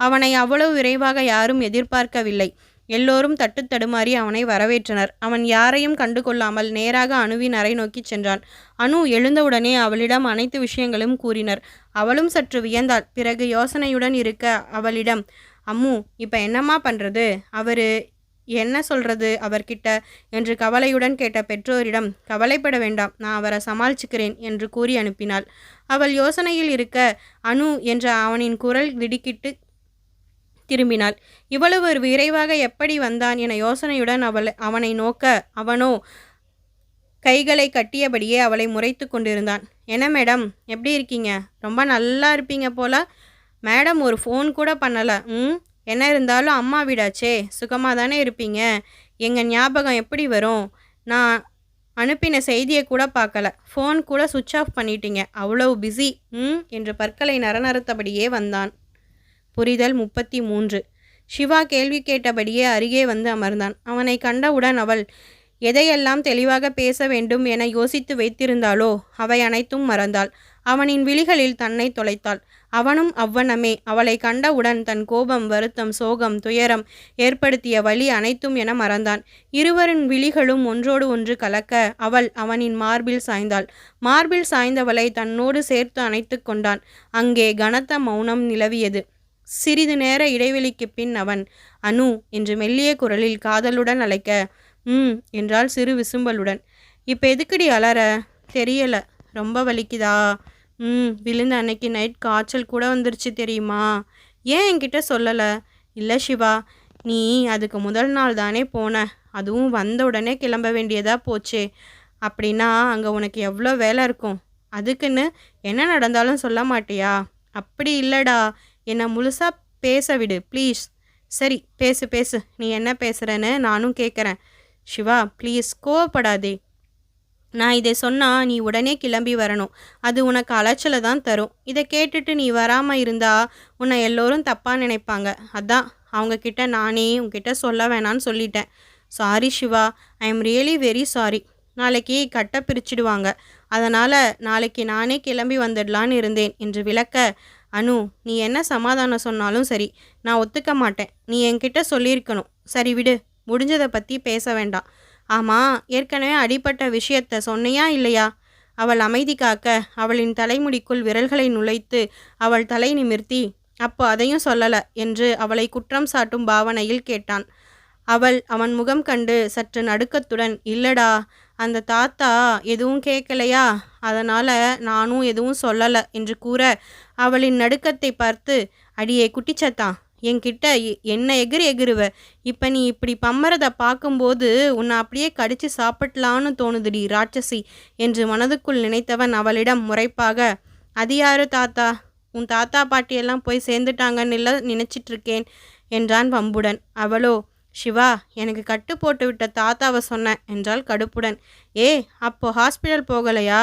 அவனை அவ்வளவு விரைவாக யாரும் எதிர்பார்க்கவில்லை. எல்லோரும் தட்டு தடுமாறி அவனை வரவேற்றனர். அவன் யாரையும் கண்டுகொள்ளாமல் நேராக அனுவின் அறை நோக்கி சென்றான். அனு எழுந்தவுடனே அவளிடம் அனைத்து விஷயங்களும் கூறினர். அவளும் சற்று வியந்தாள். பிறகு யோசனையுடன் இருக்க அவளிடம், அம்மு, இப்போ என்னம்மா பண்ணுறது? அவரு என்ன சொல்கிறது அவர்கிட்ட என்று கவலையுடன் கேட்ட பெற்றோரிடம், கவலைப்பட வேண்டாம், நான் அவரை சமாளிச்சுக்கிறேன் என்று கூறி அனுப்பினாள். அவள் யோசனையில் இருக்க அனு என்ற அவனின் குரல் திடுக்கிட்டு திரும்பினாள். இவ்வளவு விரைவாக எப்படி வந்தான் என யோசனையுடன் அவனை நோக்க அவனோ கைகளை கட்டியபடியே அவளை முறைத்து கொண்டிருந்தான். என்ன மேடம், எப்படி இருக்கீங்க? ரொம்ப நல்லா இருப்பீங்க போல. மேடம் ஒரு ஃபோன் கூட பண்ணலை. என்ன இருந்தாலும் அம்மா வீடாச்சே, சுகமாக தானே இருப்பீங்க. எங்கள் ஞாபகம் எப்படி வரும்? நான் அனுப்பின செய்தியை கூட பார்க்கல. ஃபோன் கூட சுவிட்ச் ஆஃப் பண்ணிட்டீங்க. அவ்வளவு பிஸி. என்று பற்களை நரநரத்தபடியே வந்தான். புரிதல் 33. சிவா கேள்வி கேட்டபடியே அருகே வந்து அமர்ந்தான். அவனை கண்டவுடன் அவள் எதையெல்லாம் தெளிவாக பேச வேண்டும் என யோசித்து வைத்திருந்தாளோ அவை அனைத்தும் மறந்தாள். அவனின் விழிகளில் தன்னை தொலைத்தாள். அவனும் அவ்வண்ணமே. அவளை கண்டவுடன் தன் கோபம், வருத்தம், சோகம், துயரம் ஏற்படுத்திய வலி அனைத்தும் என மறந்தான். இருவரின் விழிகளும் ஒன்றோடு ஒன்று கலக்க அவள் அவனின் மார்பில் சாய்ந்தாள். மார்பில் சாய்ந்தவளை தன்னோடு சேர்த்து அணைத்து கொண்டான். அங்கே கனத்த மௌனம் நிலவியது. சிறிது நேர இடைவெளிக்கு பின் அவன் அனு என்று மெல்லிய குரலில் காதலுடன் அழைக்க என்றாள் சிறு விசும்பலுடன். இப்போ எதுக்குடி அலற? தெரியல. ரொம்ப வலிக்குதா? விழுந்த அன்னைக்கு நைட் காய்ச்சல் கூட வந்துருச்சு தெரியுமா? ஏன் என்கிட்ட சொல்லலை? இல்லை சிவா, நீ அதுக்கு முதல் நாள் தானே போன. அதுவும் வந்த உடனே கிளம்ப வேண்டியதா போச்சே. அப்படின்னா அங்கே உனக்கு எவ்வளோ வேலை இருக்கும். அதுக்குன்னு என்ன நடந்தாலும் சொல்ல மாட்டியா? அப்படி இல்லைடா, என்னை முழுசாக பேச விடு ப்ளீஸ். சரி, பேசு பேசு. நீ என்ன பேசுகிறேன்னு நானும் கேட்குறேன். சிவா ப்ளீஸ், கோவப்படாதே. நான் இதை சொன்னால் நீ உடனே கிளம்பி வரணும். அது உனக்கு அலைச்சலை தான் தரும். இதை கேட்டுட்டு நீ வராமல் இருந்தா உன்னை எல்லோரும் தப்பாக நினைப்பாங்க. அதான் அவங்கக்கிட்ட நானே உங்ககிட்ட சொல்ல வேணான்னு சொல்லிட்டேன். Sorry Shiva, I am really very sorry. நாளைக்கு கட்டை பிரிச்சுடுவாங்க. அதனால் நாளைக்கு நானே கிளம்பி வந்துடலான்னு இருந்தேன் என்று விளக்க, அனு நீ என்ன சமாதானம் சொன்னாலும் சரி, நான் ஒத்துக்க மாட்டேன். நீ என்கிட்ட சொல்லியிருக்கணும். சரி விடு, முடிஞ்சதை பற்றி பேச வேண்டாம். ஆமாம், ஏற்கனவே அடிப்பட்ட விஷயத்த சொன்னியா இல்லையா? அவள் அமைதி காக்க அவளின் தலைமுடிக்குள் விரல்களை நுழைத்து அவள் தலை நிமிர்த்தி, அப்போ அதையும் சொல்லலை என்று அவளை குற்றம் சாட்டும் பாவனையில் கேட்டான். அவள் அவன் முகம் கண்டு சற்று நடுக்கத்துடன், இல்லடா, அந்த தாத்தா எதுவும் கேட்கலையா, அதனால் நானும் எதுவும் சொல்லலை என்று கூற, அவளின் நடுக்கத்தை பார்த்து, அடியே குட்டிச்சத்தான், என்கிட்ட என்ன எகிருவ. இப்போ நீ இப்படி பம்மறதை பார்க்கும்போது உன்னை அப்படியே கடிச்சு சாப்பிடலான்னு தோணுதுடி ராட்சசி என்று மனதுக்குள் நினைத்தவன் அவளிடம் முறைப்பாக, அது யாரு தாத்தா? உன் தாத்தா பாட்டியெல்லாம் போய் சேர்ந்துட்டாங்கன்னு இல்லை நினச்சிட்ருக்கேன் என்றான் வம்புடன். அவளோ, சிவா, எனக்கு கட்டு போட்டு விட்ட தாத்தாவை சொன்னேன் என்றால் கடுப்புடன். அப்போ ஹாஸ்பிட்டல் போகலையா?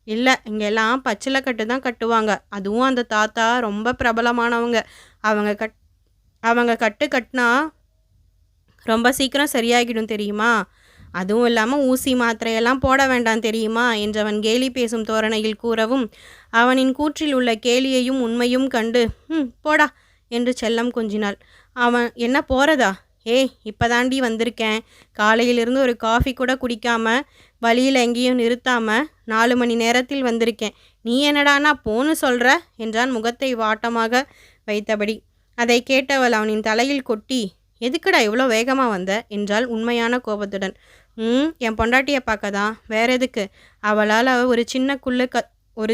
இல்லை, இங்கெல்லாம் பச்சிலை கட்டு தான் கட்டுவாங்க. அதுவும் அந்த தாத்தா ரொம்ப பிரபலமானவங்க. அவங்க கட்டு கட்டினா ரொம்ப சீக்கிரம் சரியாகிடும் தெரியுமா? அதுவும் இல்லாமல் ஊசி மாத்திரையெல்லாம் போட வேண்டாம் தெரியுமா என்றவன் கேலி பேசும் தோரணையில் கூறவும், அவனின் கூற்றில் உள்ள கேலியையும் உண்மையும் கண்டு போடா என்று செல்லம் கொஞ்சினாள். அவன் என்ன போகிறதா? இப்போ தாண்டி வந்திருக்கேன். காலையிலிருந்து ஒரு காஃபி கூட குடிக்காம வழியில் எங்கேயும் நிறுத்தாமல் 4 மணி நேரத்தில் வந்திருக்கேன். நீ என்னடானா போன்னு சொல்கிற என்றான் முகத்தை வாட்டமாக வைத்தபடி. அதை கேட்டவள் அவனின் தலையில் கொட்டி, எதுக்குடா இவ்வளோ வேகமாக வந்த என்றாள் உண்மையான கோபத்துடன். என் பொண்டாட்டியை பார்க்க தான். வேற எதுக்கு? அவளால் ஒரு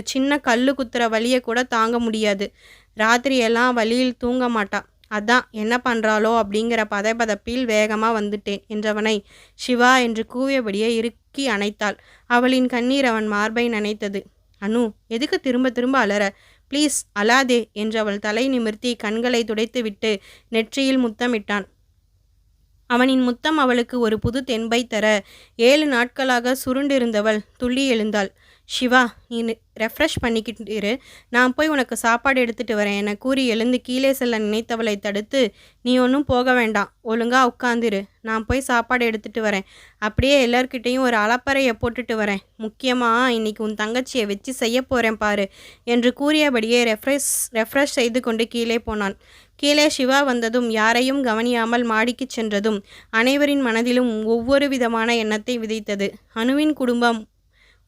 சின்ன கல்லு குத்துற வலியை கூட தாங்க முடியாது. ராத்திரியெல்லாம் வலியில் தூங்க மாட்டா. அதான் என்ன பண்ணுறாளோ அப்படிங்கிற பதப்பதப்பில் வேகமாக வந்துட்டேன் என்றவனை சிவா என்று கூவியபடியே இறுக்கி அணைத்தாள். அவளின் கண்ணீர் அவன் மார்பை நனைத்தது. அனு, எதுக்கு திரும்ப திரும்ப அலற? ப்ளீஸ் அழாதே என்று அவள் தலை நிமிர்த்தி கண்களை துடைத்துவிட்டு நெற்றியில் முத்தமிட்டான். அவனின் முத்தம் அவளுக்கு ஒரு புது தெம்பை தர 7 நாட்களாக சுருண்டிருந்தவள் துள்ளி எழுந்தாள். சிவா, நீ ரெஃப்ரெஷ் பண்ணிக்கிட்டு இரு, நான் போய் உனக்கு சாப்பாடு எடுத்துகிட்டு வரேன் என கூறி எழுந்து கீழே செல்ல நினைத்தவளை தடுத்து, நீ ஒன்றும் போக வேண்டாம், ஒழுங்கா உட்காந்துரு, நான் போய் சாப்பாடு எடுத்துகிட்டு வரேன். அப்படியே எல்லார்கிட்டையும் ஒரு அலப்பறையை போட்டுட்டு வரேன். முக்கியமாக இன்னைக்கு உன் தங்கச்சியை வச்சு செய்ய போகிறேன் பாரு என்று கூறியபடியே ரெஃப்ரெஷ் செய்து கொண்டு கீழே போனான். கீழே சிவா வந்ததும் யாரையும் கவனியாமல் மாடிக்கு சென்றதும் அனைவரின் மனதிலும் ஒவ்வொரு விதமான எண்ணத்தை விதைத்தது. அனுவின் குடும்பம்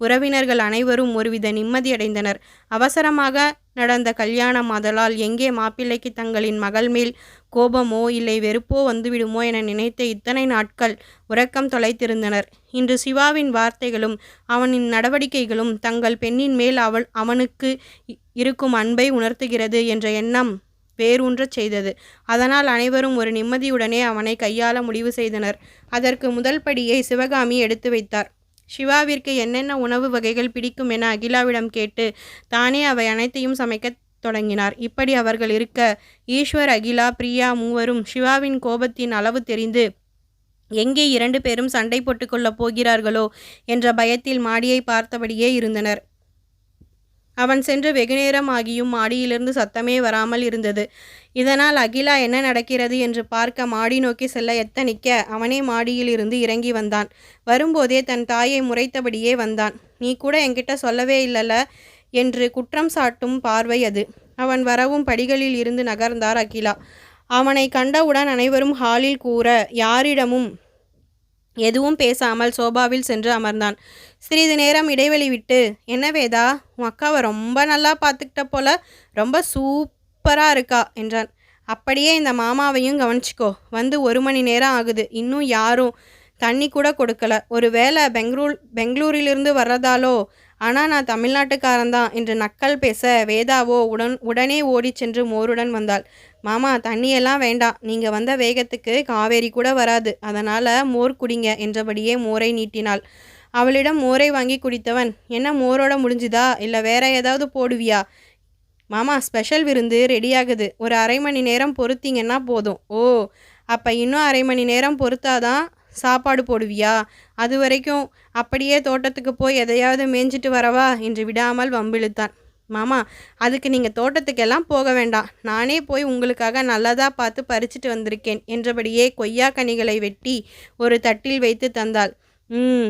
உறவினர்கள் அனைவரும் ஒருவித நிம்மதியடைந்தனர். அவசரமாக நடந்த கல்யாணம், ஆதலால் எங்கே மாப்பிள்ளைக்கு தங்களின் மகள் மேல் கோபமோ இல்லை வெறுப்போ வந்துவிடுமோ என நினைத்த இத்தனை நாட்கள் உறக்கம் தொலைத்திருந்தனர். இன்று சிவாவின் வார்த்தைகளும் அவனின் நடவடிக்கைகளும் தங்கள் பெண்ணின் மேல் அவனுக்கு இருக்கும் அன்பை உணர்த்துகிறது என்ற எண்ணம் வேரூன்றச் செய்தது. அதனால் அனைவரும் ஒரு நிம்மதியுடனே அவனை கையாள முடிவு செய்தனர். அதற்கு முதல் படியை சிவகாமி எடுத்து வைத்தார். சிவாவிற்கு என்னென்ன உணவு வகைகள் பிடிக்கும் என அகிலாவிடம் கேட்டு தானே அவை அனைத்தையும் சமைக்க தொடங்கினார். இப்படி அவர்கள் இருக்க ஈஸ்வர், அகிலா, பிரியா மூவரும் சிவாவின் கோபத்தின் அளவு தெரிந்து எங்கே 2 பேரும் சண்டை போட்டுக்கொள்ளப் போகிறார்களோ என்ற பயத்தில் மாடியை பார்த்தபடியே இருந்தனர். அவன் சென்று வெகுநேரம் ஆகியும் மாடியிலிருந்து சத்தமே வராமல் இருந்தது. இதனால் அகிலா என்ன நடக்கிறது என்று பார்க்க மாடி நோக்கி செல்ல எத்தனிக்க அவனே மாடியில் இருந்து இறங்கி வந்தான். வரும்போதே தன் தாயை முறைத்தபடியே வந்தான். நீ கூட என்கிட்ட சொல்லவே இல்லல என்று குற்றம் சாட்டும் பார்வை அது. அவன் வரவும் படிகளில் இருந்து நகர்ந்தார் அகிலா. அவனை கண்டவுடன் அனைவரும் ஹாலில் கூற யாரிடமும் எதுவும் பேசாமல் சோபாவில் சென்று அமர்ந்தான். சிறிது நேரம் இடைவெளி விட்டு, என்ன வேதா, உன் அக்காவை ரொம்ப நல்லா பார்த்துக்கிட்ட போல, ரொம்ப சூப்பராக இருக்கா என்றான். அப்படியே இந்த மாமாவையும் கவனிச்சிக்கோ. வந்து 1 மணி நேரம் ஆகுது, இன்னும் யாரும் தண்ணி கூட கொடுக்கல. ஒரு வேளை பெங்களூரிலிருந்து வர்றதாலோ. ஆனால் நான் தமிழ்நாட்டுக்காரன்தான் என்று நக்கல் பேச வேதாவோ உடனே ஓடி சென்று மோருடன் வந்தாள். மாமா, தண்ணியெல்லாம் வேண்டாம், நீங்கள் வந்த வேகத்துக்கு காவேரி கூட வராது, அதனால் மோர் குடிங்க என்றபடியே மோரை நீட்டினாள். அவளிடம் மோரை வாங்கி குடித்தவன், என்ன மோரோட முடிஞ்சுதா, இல்லை வேற ஏதாவது போடுவியா? மாமா, ஸ்பெஷல் விருந்து ரெடியாகுது, ஒரு 1/2 மணி நேரம் பொறுத்தீங்கன்னா போதும். ஓ, அப்போ இன்னும் 1/2 மணி நேரம் பொறுத்தாதான் சாப்பாடு போடுவியா? அது வரைக்கும் அப்படியே தோட்டத்துக்கு போய் எதையாவது மேய்ஞ்சிட்டு வரவா என்று விடாமல் வம்பிழுத்தான். மாமா, அதுக்கு நீங்கள் தோட்டத்துக்கெல்லாம் போக வேண்டாம், நானே போய் உங்களுக்காக நல்லதாக பார்த்து பறிச்சிட்டு வந்திருக்கேன் என்றபடியே கொய்யா கனிகளை வெட்டி ஒரு தட்டில் வைத்து தந்தாள்.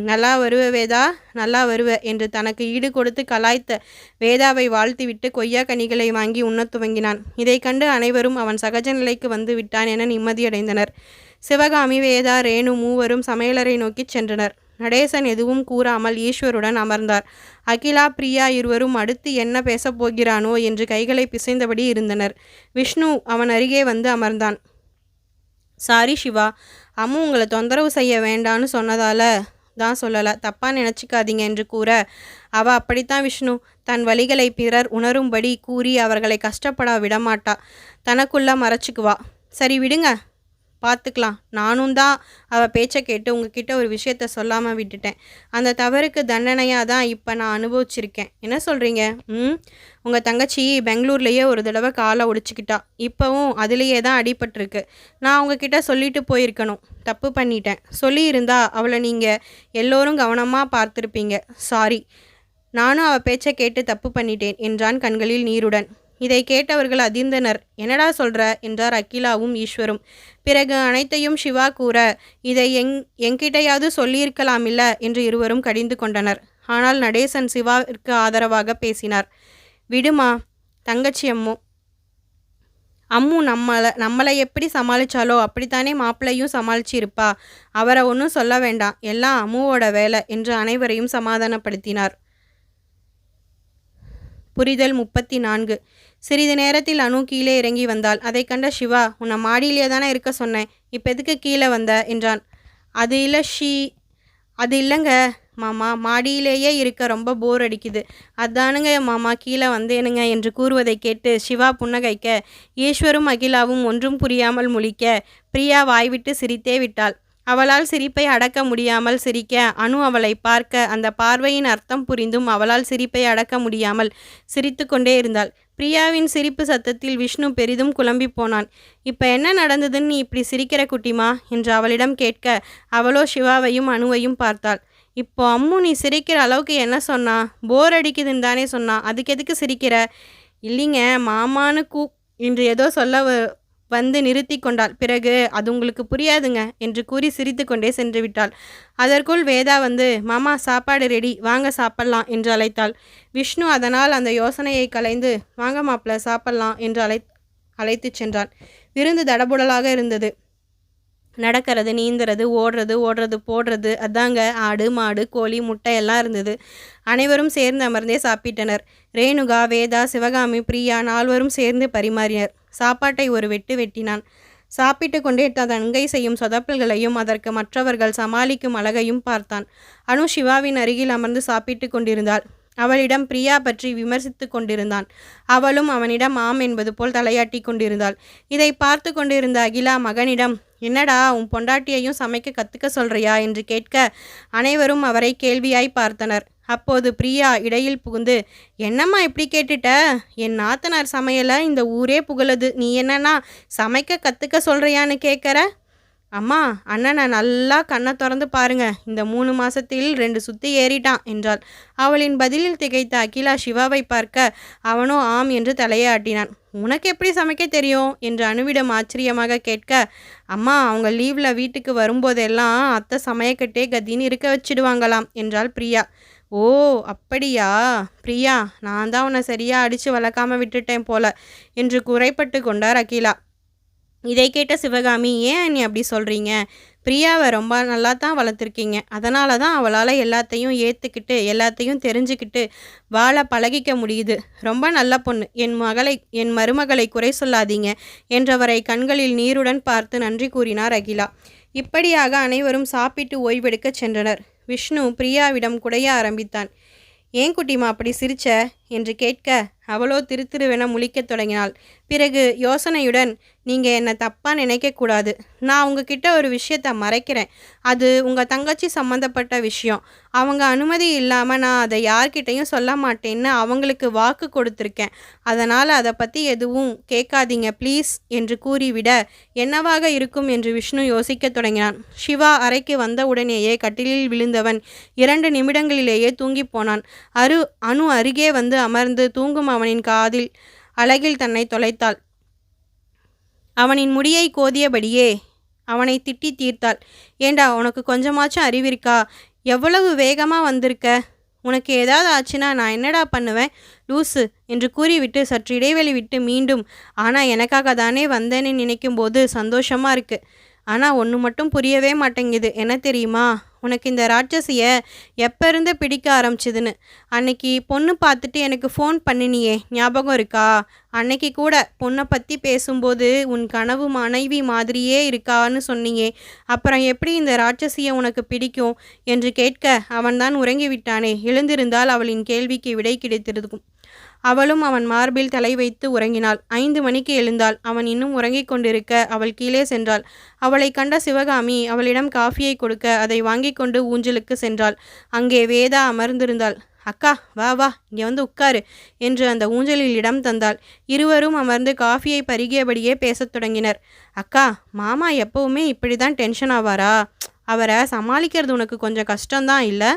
நல்லா வருவ வேதா, நல்லா வருவ என்று தனக்கு ஈடு கொடுத்து கலாய்த்த வேதாவை வாழ்த்திவிட்டு கொய்யா கனிகளை வாங்கி உண்ணத் துவங்கினான். இதை கண்டு அனைவரும் அவன் சகஜ நிலைக்கு வந்து விட்டான் என நிம்மதியடைந்தனர். சிவகாமி, வேதா, ரேணு மூவரும் சமையலறை நோக்கி சென்றனர். நடேசன் எதுவும் கூறாமல் ஈஸ்வருடன் அமர்ந்தார். அகிலா, பிரியா இருவரும் அடுத்து என்ன பேசப் போகிறானோ என்று கைகளை பிசைந்தபடி இருந்தனர். விஷ்ணு அவன் அருகே வந்து அமர்ந்தான். சாரி சிவா, அம்மு உங்களை தொந்தரவு செய்ய வேண்டான்னு சொன்னதால தான் சொல்லலை, தப்பாக நினச்சிக்காதீங்க என்று கூற, அவள் அப்படித்தான் விஷ்ணு, தன் வலிகளை பிறர் உணரும்படி கூறி அவர்களை கஷ்டப்பட விடமாட்டா, தனக்குள்ள மறைச்சிக்குவா. சரி விடுங்க, பார்த்துக்கலாம். நானும் தான் அவள் பேச்சை கேட்டு உங்ககிட்ட ஒரு விஷயத்த சொல்லாமல் விட்டுட்டேன். அந்த தவறுக்கு தண்டனையாக தான் இப்போ நான் அனுபவிச்சிருக்கேன். என்ன சொல்கிறீங்க? உங்கள் தங்கச்சி பெங்களூர்லேயே ஒரு தடவை காலை ஒடிச்சிக்கிட்டா, இப்போவும் அதிலேயே தான் அடிபட்டிருக்கு. நான் உங்ககிட்ட சொல்லிட்டு போயிருக்கணும், தப்பு பண்ணிட்டேன். சொல்லியிருந்தா அவளை நீங்கள் எல்லோரும் கவனமாக பார்த்துருப்பீங்க. சாரி, நானும் அவள் பேச்சை கேட்டு தப்பு பண்ணிட்டேன் என்றான் கண்களில் நீருடன். இதை கேட்டவர்கள் அதிர்ந்தனர். என்னடா சொல்கிற என்றார் அகிலாவும் ஈஸ்வரும். பிறகு அனைத்தையும் சிவா கூற, இதை என்கிட்டையாவது சொல்லியிருக்கலாமில்ல என்று இருவரும் கடிந்து கொண்டனர். ஆனால் நடேசன் சிவாவிற்கு ஆதரவாக பேசினார். விடுமா, தங்கச்சி அம்மு நம்மளை எப்படி சமாளித்தாலோ அப்படித்தானே மாப்பிள்ளையும் சமாளிச்சு இருப்பா. அவரை ஒன்றும் சொல்ல வேண்டாம், எல்லாம் அம்முவோட வேலை என்று அனைவரையும் சமாதானப்படுத்தினார். புரிதல் 34. சிறிது நேரத்தில் அனு கீழே இறங்கி வந்தாள். அதை கண்ட சிவா, உன்னை மாடியிலே தானே இருக்க சொன்னேன், இப்போ எதுக்கு கீழே வந்த என்றான். அது இல்லைங்க மாமா, மாடியிலேயே இருக்க ரொம்ப போர் அடிக்குது, அதானுங்க மாமா கீழே வந்தேனுங்க என்று கூறுவதை கேட்டு சிவா புன்னகைக்க, ஈஸ்வரும் அகிலாவும் ஒன்றும் புரியாமல் முழிக்க, பிரியா வாய்விட்டு சிரித்தே விட்டாள். அவளால் சிரிப்பை அடக்க முடியாமல் சிரிக்க, அனு அவளை பார்க்க அந்த பார்வையின் அர்த்தம் புரிந்தும் அவளால் சிரிப்பை அடக்க முடியாமல் சிரித்து கொண்டே இருந்தாள். பிரியாவின் சிரிப்பு சத்தத்தில் விஷ்ணு பெரிதும் குழம்பி போனான். இப்போ என்ன நடந்ததுன்னு நீ இப்படி சிரிக்கிற குட்டிமா என்று அவளிடம் கேட்க, அவளோ சிவாவையும் அனுவையும் பார்த்தாள். இப்போ அம்மு நீ சிரிக்கிற அளவுக்கு என்ன சொன்னா? போர் அடிக்குதுன்னு தானே சொன்னா, அதுக்கு எதுக்கு சிரிக்கிற? இல்லைங்க மாமானு என்று ஏதோ சொல்ல வந்து நிறுத்தி கொண்டாள். பிறகு அது உங்களுக்கு புரியாதுங்க என்று கூறி சிரித்து கொண்டே சென்று விட்டாள். அதற்குள் வேதா வந்து, மாமா சாப்பாடு ரெடி, வாங்க சாப்பிட்லாம் என்று அழைத்தாள். விஷ்ணு அதனால் அந்த யோசனையை கலைந்து, வாங்க மாப்பிள்ள சாப்பிட்லாம் என்று அழைத்து சென்றான். விருந்து தடபுடலாக இருந்தது. நடக்கிறது, நீந்துறது, ஓடுறது போடுறது, அதாங்க ஆடு மாடு கோழி முட்டை எல்லாம் இருந்தது. அனைவரும் சேர்ந்து அமர்ந்தே சாப்பிட்டனர். ரேணுகா, வேதா, சிவகாமி, பிரியா 4வரும் சேர்ந்து பரிமாறினர். சாப்பாட்டை ஒரு வெட்டு வெட்டினான். சாப்பிட்டு கொண்டே தன் அங்கை செய்யும் சொதப்பல்களையும் அதற்கு மற்றவர்கள் சமாளிக்கும் அழகையும் பார்த்தான். அனு சிவாவின் அருகில் அமர்ந்து சாப்பிட்டு கொண்டிருந்தாள். அவளிடம் பிரியா பற்றி விமர்சித்து கொண்டிருந்தான். அவளும் அவனிடம் ஆம் என்பது போல் தலையாட்டி கொண்டிருந்தாள். இதை பார்த்து கொண்டிருந்த அகிலா மகனிடம், என்னடா உன் பொண்டாட்டியையும் சமைக்க கற்றுக்க சொல்கிறியா என்று கேட்க, அனைவரும் அவரை கேள்வியாய் பார்த்தனர். அப்போது பிரியா இடையில் புகுந்து, என்னம்மா இப்படி கேட்டுட்ட? என் நாத்தனார் சமையலை இந்த ஊரே புகழுது. நீ என்னன்னா சமைக்க கற்றுக்க சொல்கிறியான்னு கேட்குற? அம்மா, அண்ணனை நல்லா கண்ணை திறந்து பாருங்க. இந்த 3 மாசத்தில் 2 சுத்தி ஏறிட்டான் என்றாள். அவளின் பதிலில் திகைத்த அகிலா சிவாவை பார்க்க, அவனோ ஆம் என்று தலையை ஆட்டினான். உனக்கு எப்படி சமைக்க தெரியும் என்று அணுவிடம் ஆச்சரியமாக கேட்க, அம்மா, அவங்க லீவில் வீட்டுக்கு வரும்போதெல்லாம் அத்தை சமையக்கட்டே கத்தின்னு இருக்க வச்சிடுவாங்களாம் என்றாள் பிரியா. ஓ, அப்படியா? பிரியா, நான் தான் உன்னை சரியாக அடித்து வளர்க்காம விட்டுட்டேன் போல என்று குறைப்பட்டு கொண்டார் அகிலா. இதை கேட்ட சிவகாமி, ஏன் நீ அப்படி சொல்கிறீங்க? பிரியாவை ரொம்ப நல்லா தான் வளர்த்துருக்கீங்க. அதனால தான் அவளால் எல்லாத்தையும் ஏற்றுக்கிட்டு எல்லாத்தையும் தெரிஞ்சுக்கிட்டு வாழ பழகிக்க முடியுது. ரொம்ப நல்ல பொண்ணு. என் மருமகளை குறை சொல்லாதீங்க என்றவரை கண்களில் நீருடன் பார்த்து நன்றி கூறினார் அகிலா. இப்படியாக அனைவரும் சாப்பிட்டு ஓய்வெடுக்கச் சென்றனர். விஷ்ணு பிரியாவிடம் குடைய ஆரம்பித்தான். ஏன் குட்டிமா அப்படி சிரிச்ச என்று கேட்க, அவளோ திருத்திருவென முழிக்கத் தொடங்கினாள். பிறகு யோசனையுடன், நீங்கள் என்னை தப்பாக நினைக்கக்கூடாது. நான் உங்ககிட்ட ஒரு விஷயத்தை மறைக்கிறேன். அது உங்கள் தங்கச்சி சம்மந்தப்பட்ட விஷயம். அவங்க அனுமதி இல்லாமல் நான் அதை யார்கிட்டையும் சொல்ல மாட்டேன்னு அவங்களுக்கு வாக்கு கொடுத்துருக்கேன். அதனால் அதை பற்றி எதுவும் கேட்காதீங்க ப்ளீஸ் என்று கூறிவிட, என்னவாக இருக்கும் என்று விஷ்ணு யோசிக்கத் தொடங்கினான். சிவா அறைக்கு வந்தவுடனேயே கட்டிலில் விழுந்தவன் 2 நிமிடங்களிலேயே தூங்கி போனான். அனு அருகே வந்து அமர்ந்து தூங்கும் அவனின் காதில் அழகில் தன்னை தொலைத்தாள். அவனின் முடியை கோதியபடியே அவனை திட்டி தீர்த்தாள். ஏண்டா, உனக்கு கொஞ்சமாச்சும் அறிவிருக்கா? எவ்வளவு வேகமாக வந்திருக்க? உனக்கு ஏதாவது ஆச்சுன்னா நான் என்னடா பண்ணுவேன், லூசு என்று கூறிவிட்டு சற்று இடைவெளி விட்டு மீண்டும், ஆனால் எனக்காக தானே வந்தேன்னு நினைக்கும் போது சந்தோஷமாக இருக்குது. ஆனால் ஒன்று மட்டும் புரியவே மாட்டேங்குது. என்ன தெரியுமா? உனக்கு இந்த ராட்சசியை எப்போ இருந்து பிடிக்க ஆரம்பிச்சிதுன்னு. அன்னைக்கு பொண்ணு பார்த்துட்டு எனக்கு ஃபோன் பண்ணினியே, ஞாபகம் இருக்கா? அன்னைக்கு கூட பொண்ணை பற்றி பேசும்போது உன் கனவு மனைவி மாதிரியே இருக்கான்னு சொன்னியே. அப்புறம் எப்படி இந்த ராட்சசியை உனக்கு பிடிக்கும் என்று கேட்க, அவன்தான் உறங்கிவிட்டானே. எழுந்திருந்தால் அவளின் கேள்விக்கு விடை கிடைத்திருக்கும். அவளும் அவன் மார்பில் தலை வைத்து உறங்கினாள். 5 மணிக்கு எழுந்தாள். அவன் இன்னும் உறங்கிக் கொண்டிருக்க அவள் கீழே சென்றாள். அவளை கண்ட சிவகாமி அவளிடம் காஃபியை கொடுக்க அதை வாங்கி கொண்டு ஊஞ்சலுக்கு சென்றாள். அங்கே வேதா அமர்ந்திருந்தாள். அக்கா, வா வா, இங்கே வந்து உட்காரு என்று அந்த ஊஞ்சலில் இடம் தந்தாள். இருவரும் அமர்ந்து காஃபியை பருகியபடியே பேசத் தொடங்கினர். அக்கா, மாமா எப்பவுமே இப்படி தான் டென்ஷன் ஆவாரா? அவரை சமாளிக்கிறது உனக்கு கொஞ்சம் கஷ்டம்தான் இல்லை?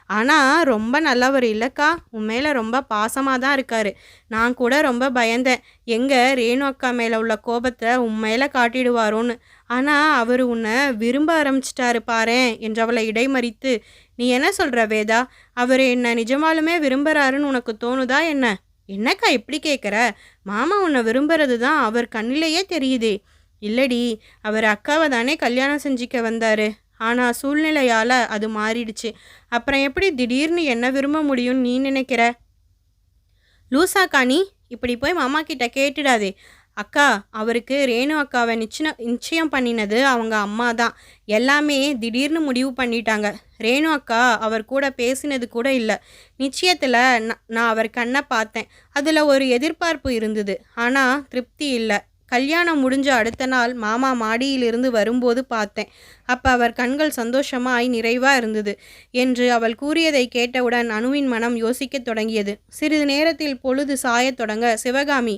ஆனால் ரொம்ப நல்லவர் இல்லைக்கா. உன் மேலே ரொம்ப பாசமாக தான் இருக்கார். நான் கூட ரொம்ப பயந்தேன், எங்கே ரேணு அக்கா மேலே உள்ள கோபத்தை உன் மேலே காட்டிடுவாரோன்னு. ஆனால் அவர் உன்னை விரும்ப ஆரம்பிச்சிட்டாரு பாரேன் என்றவளை இடைமறித்து, நீ என்ன சொல்கிற வேதா? அவர் என்னை நிஜமாலுமே விரும்புகிறாருன்னு உனக்கு தோணுதா என்ன? என்னக்கா இப்படி கேட்குற? மாமா உன்னை விரும்புறது தான் அவர் கண்ணிலேயே தெரியுதே. இல்லடி, அவர் அக்காவை தானே கல்யாணம் செஞ்சிக்க வந்தார். ஆனால் சூழ்நிலையால் அது மாறிடுச்சு. அப்புறம் எப்படி திடீர்னு என்ன விரும்ப முடியும்னு நீ நினைக்கிற? லூசாக்கா நீ? இப்படி போய் மாமா கிட்ட கேட்டுடாதே. அக்கா, அவருக்கு ரேணு அக்காவை நிச்சயம் பண்ணினது அவங்க அம்மா தான். எல்லாமே திடீர்னு முடிவு பண்ணிட்டாங்க. ரேணு அக்கா அவர் கூட பேசினது கூட இல்லை. நிச்சயத்தில் நான் அவர் கண்ணை பார்த்தேன். அதில் ஒரு எதிர்பார்ப்பு இருந்தது, ஆனால் திருப்தி இல்லை. கல்யாணம் முடிஞ்ச அடுத்த நாள் மாமா மாடியிலிருந்து வரும்போது பார்த்தேன். அப்போ அவர் கண்கள் சந்தோஷமாய் நிறைவாக இருந்தது என்று அவள் கூறியதை கேட்டவுடன் அனுவின் மனம் யோசிக்கத் தொடங்கியது. சிறிது நேரத்தில் பொழுது சாயத் தொடங்க சிவகாமி,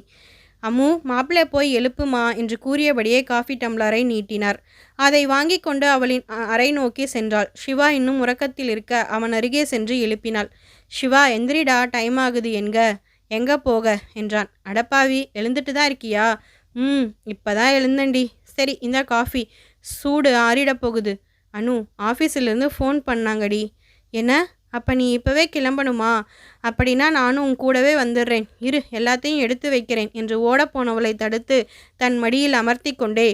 அம்மு, மாப்பிள்ளை போய் எழுப்புமா என்று கூறியபடியே காஃபி டம்ளரை நீட்டினார். அதை வாங்கி கொண்டு அவளின் அறை நோக்கி சென்றாள். சிவா இன்னும் உறக்கத்தில் இருக்க அவன் அருகே சென்று எழுப்பினாள். சிவா, எந்திரிடா, டைம் ஆகுது. எங்கே போக என்றான். அடப்பாவி, எழுந்துட்டு தான் இருக்கியா? இப்போதான் எழுந்தண்டி. சரி, இந்த காஃபி சூடு ஆறிட போகுது. அனு, ஆஃபீஸிலேருந்து ஃபோன் பண்ணாங்கடி. என்ன? அப்போ நீ இப்போவே கிளம்பணுமா? அப்படின்னா நானும் உன் கூடவே வந்துடுறேன். இரு, எல்லாத்தையும் எடுத்து வைக்கிறேன் என்று ஓடப்போனவளை தடுத்து தன் மடியில் அமர்த்தி கொண்டே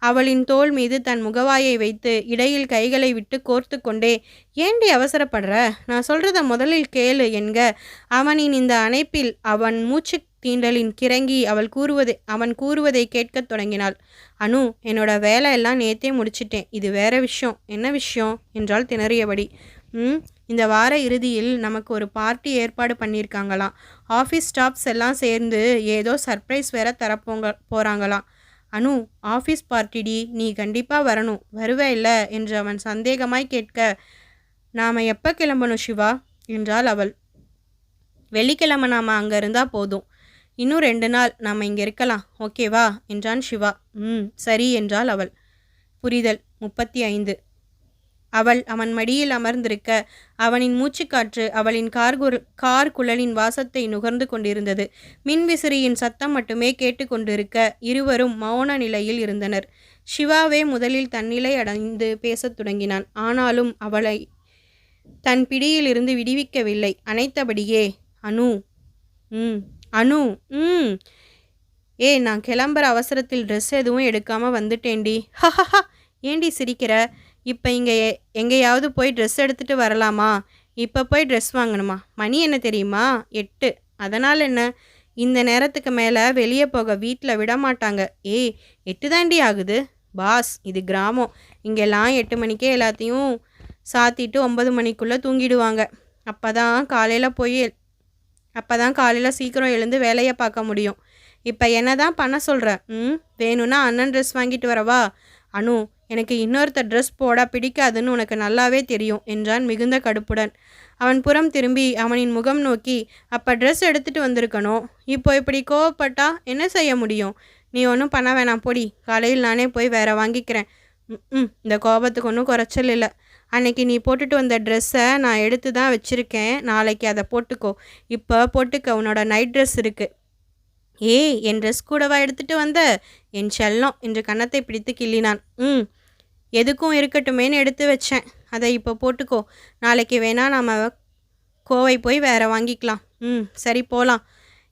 அவளின் தோள் மீது தன் முகவாயை வைத்து இடையில் கைகளை விட்டு கோர்த்து கொண்டே, ஏண்டி அவசரப்படுற? நான் சொல்கிறத முதலில் கேளு என்க அவனின் இந்த அணைப்பில் அவன் மூச்சு தீண்டலின் கிறங்கி அவன் கூறுவதை கேட்கத் தொடங்கினாள். அனு, என்னோட வேலை எல்லாம் நேத்தே முடிச்சிட்டேன். இது வேற விஷயம். என்ன விஷயம் என்றால் திணறியபடி. இந்த வார இறுதியில் நமக்கு ஒரு பார்ட்டி ஏற்பாடு பண்ணியிருக்காங்களாம். ஆஃபீஸ் ஸ்டாஃப்ஸ் எல்லாம் சேர்ந்து ஏதோ சர்ப்ரைஸ் வேற போகிறாங்களாம். அனு, ஆஃபீஸ் பார்ட்டிடி, நீ கண்டிப்பாக வரணும். வருவே இல்லை என்று அவன் சந்தேகமாய் கேட்க, நாம் எப்போ கிளம்பணும் சிவா? என்றாள் அவள். வெள்ளிக்கிழமை நாம் அங்கே இருந்தால் போதும். இன்னும் 2 நாள் நாம் இங்கே இருக்கலாம், ஓகேவா என்றான் சிவா. சரி என்றாள் அவள். புரிதல். 35. அவள் அவன் மடியில் அமர்ந்திருக்க அவனின் மூச்சுக்காற்று அவளின் கார் குழலின் வாசத்தை நுகர்ந்து கொண்டிருந்தது. மின்விசிறியின் சத்தம் மட்டுமே கேட்டுக்கொண்டிருக்க இருவரும் மௌன நிலையில் இருந்தனர். சிவாவே முதலில் தன்னிலை அடைந்து பேசத் தொடங்கினான். ஆனாலும் அவளை தன் பிடியிலிருந்து விடுவிக்கவில்லை. அனைத்தபடியே, அனு அனு நான் கிளம்புற அவசரத்தில் ட்ரெஸ் எதுவும் எடுக்காமல் வந்துட்டேன்டி. ஹஹஹா, ஏண்டி சிரிக்கிற? இப்போ இங்கே எங்கேயாவது போய் ட்ரெஸ் எடுத்துகிட்டு வரலாமா? இப்போ போய் ட்ரெஸ் வாங்கணுமா? மணி என்ன தெரியுமா? 8. அதனால் என்ன? இந்த நேரத்துக்கு மேலே வெளியே போக வீட்டில் விட மாட்டாங்க. 8 தாண்டி ஆகுது. பாஸ், இது கிராமம். இங்கெல்லாம் 8 மணிக்கே எல்லாத்தையும் சாத்திட்டு 9 மணிக்குள்ளே தூங்கிடுவாங்க. அப்போ தான் காலையில் சீக்கிரம் எழுந்து வேலையை பார்க்க முடியும். இப்போ என்ன தான் பண்ண சொல்கிற? வேணும்னா அண்ணன் ட்ரெஸ் வாங்கிட்டு வரவா? அனு, எனக்கு இன்னொருத்தர் ட்ரெஸ் போட பிடிக்காதுன்னு உனக்கு நல்லாவே தெரியும் என்றான் மிகுந்த கடுப்புடன். அவன் புறம் திரும்பி அவனின் முகம் நோக்கி, அப்போ ட்ரெஸ் எடுத்துகிட்டு வந்திருக்கணும். இப்போ இப்படி கோவப்பட்டா என்ன செய்ய முடியும்? நீ ஒன்றும் பண்ண வேணாம், பொடி. காலையில் நானே போய் வேற வாங்கிக்கிறேன். இந்த கோபத்துக்கு ஒன்றும் குறைச்சல் இல்லை. அன்னைக்கு நீ போட்டுட்டு வந்த ட்ரெஸ்ஸை நான் எடுத்து தான் வச்சுருக்கேன். நாளைக்கு அதை போட்டுக்கோ. இப்போ போட்டுக்க, உன்னோட நைட் ட்ரெஸ் இருக்குது. என் ட்ரெஸ் கூடவா எடுத்துகிட்டு வந்த? என் செல்லம் என்று கன்னத்தை பிடித்து கிள்ளினான். எதுக்கும் இருக்கட்டுமேன்னு எடுத்து வச்சேன். அதை இப்போ போட்டுக்கோ. நாளைக்கு வேணா நாம் கோவை போய் வேற வாங்கிக்கலாம். சரி, போகலாம்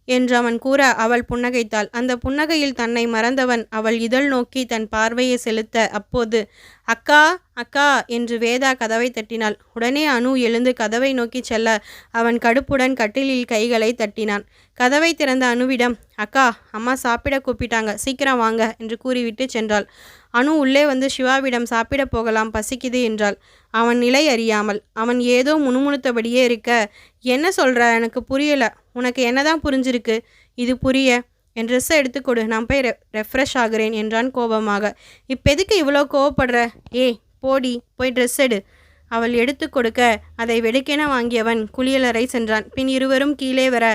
என்று அவன் கூற அவள் புன்னகைத்தாள். அந்த புன்னகையில் தன்னை மறந்தவன் அவள் இதழ் நோக்கி தன் பார்வையை செலுத்த அப்போது, அக்கா அக்கா என்று வேதா கதவை தட்டினாள். உடனே அனு எழுந்து கதவை நோக்கி செல்ல அவன் கடுப்புடன் கட்டிலில் கைகளை தட்டினான். கதவை திறந்த அனுவிடம், அக்கா, அம்மா சாப்பிட கூப்பிட்டாங்க, சீக்கிரம் வாங்க என்று கூறிவிட்டு சென்றாள். அனு உள்ளே வந்து சிவாவிடம் சாப்பிட போகலாம், பசிக்குது என்றாள். அவன் நிலை அறியாமல். அவன் ஏதோ முணுமுணுத்தபடியே இருக்க, என்ன சொல்கிற? எனக்கு புரியல. உனக்கு என்னதான் புரிஞ்சிருக்கு? இது புரிய என் ட்ரெஸ்ஸை எடுத்துக்கொடு, நான் போய் ரெஃப்ரெஷ் ஆகிறேன் என்றான் கோபமாக. இப்போ எதுக்கு இவ்வளோ கோவப்படுற? போடி, போய் ட்ரெஸ் எடு. அவள் எடுத்து கொடுக்க அதை வெடுக்கென வாங்கியவன் குளியலறை சென்றான். பின் இருவரும் கீழே வர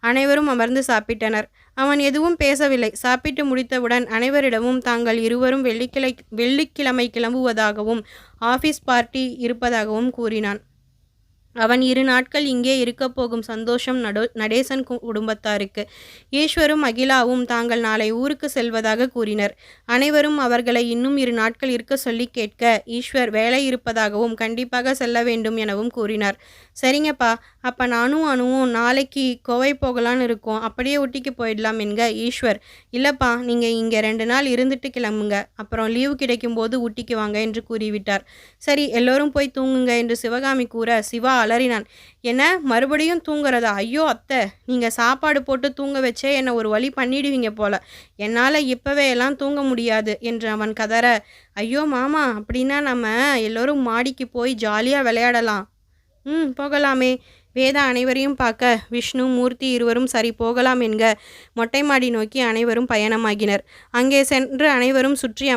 அனைவரும் அமர்ந்து சாப்பிட்டனர். அவன் எதுவும் பேசவில்லை. சாப்பிட்டு முடித்தவுடன் அனைவரிடமும் தாங்கள் இருவரும் வெள்ளிக்கிழமை கிளம்புவதாகவும் ஆஃபீஸ் பார்ட்டி இருப்பதாகவும் கூறினான். அவன் 2 நாட்கள் இங்கே இருக்கப் போகும் சந்தோஷம் நடேசன் குடும்பத்தாருக்கு. ஈஸ்வரும் அகிலாவும் தாங்கள் நாளை ஊருக்கு செல்வதாக கூறினர். அனைவரும் அவர்களை இன்னும் 2 நாட்கள் இருக்க சொல்லி கேட்க ஈஸ்வர் வேலை இருப்பதாகவும் கண்டிப்பாக செல்ல வேண்டும் எனவும் கூறினார். சரிங்கப்பா, அப்போ நானும் அனுவும் நாளைக்கு கோவை போகலான்னு இருக்கோம், அப்படியே ஊட்டிக்கு போயிடலாம் என்க ஈஸ்வர். இல்லைப்பா, நீங்கள் இங்கே 2 நாள் இருந்துட்டு கிளம்புங்க, அப்புறம் லீவு கிடைக்கும் போது ஊட்டிக்கு வாங்க என்று கூறிவிட்டார். சரி, எல்லோரும் போய் தூங்குங்க என்று சிவகாமி கூற சிவா அலறினான். என்ன, மறுபடியும் தூங்குறதா? ஐயோ அத்தை, நீங்கள் சாப்பாடு போட்டு தூங்க வச்சே என்னை ஒரு வழி பண்ணிடுவீங்க போல. என்னால் இப்போவே எல்லாம் தூங்க முடியாது என்று அவன் கதற, ஐயோ மாமா, அப்படின்னா நம்ம எல்லோரும் மாடிக்கு போய் ஜாலியாக விளையாடலாம். போகலாமே. வேதா அனைவரையும் பார்க்க விஷ்ணு, மூர்த்தி இருவரும் சரி போகலாம் என்க மொட்டை மாடி நோக்கி அனைவரும் பயணமாகினர். அங்கே சென்று அனைவரும் சுற்றி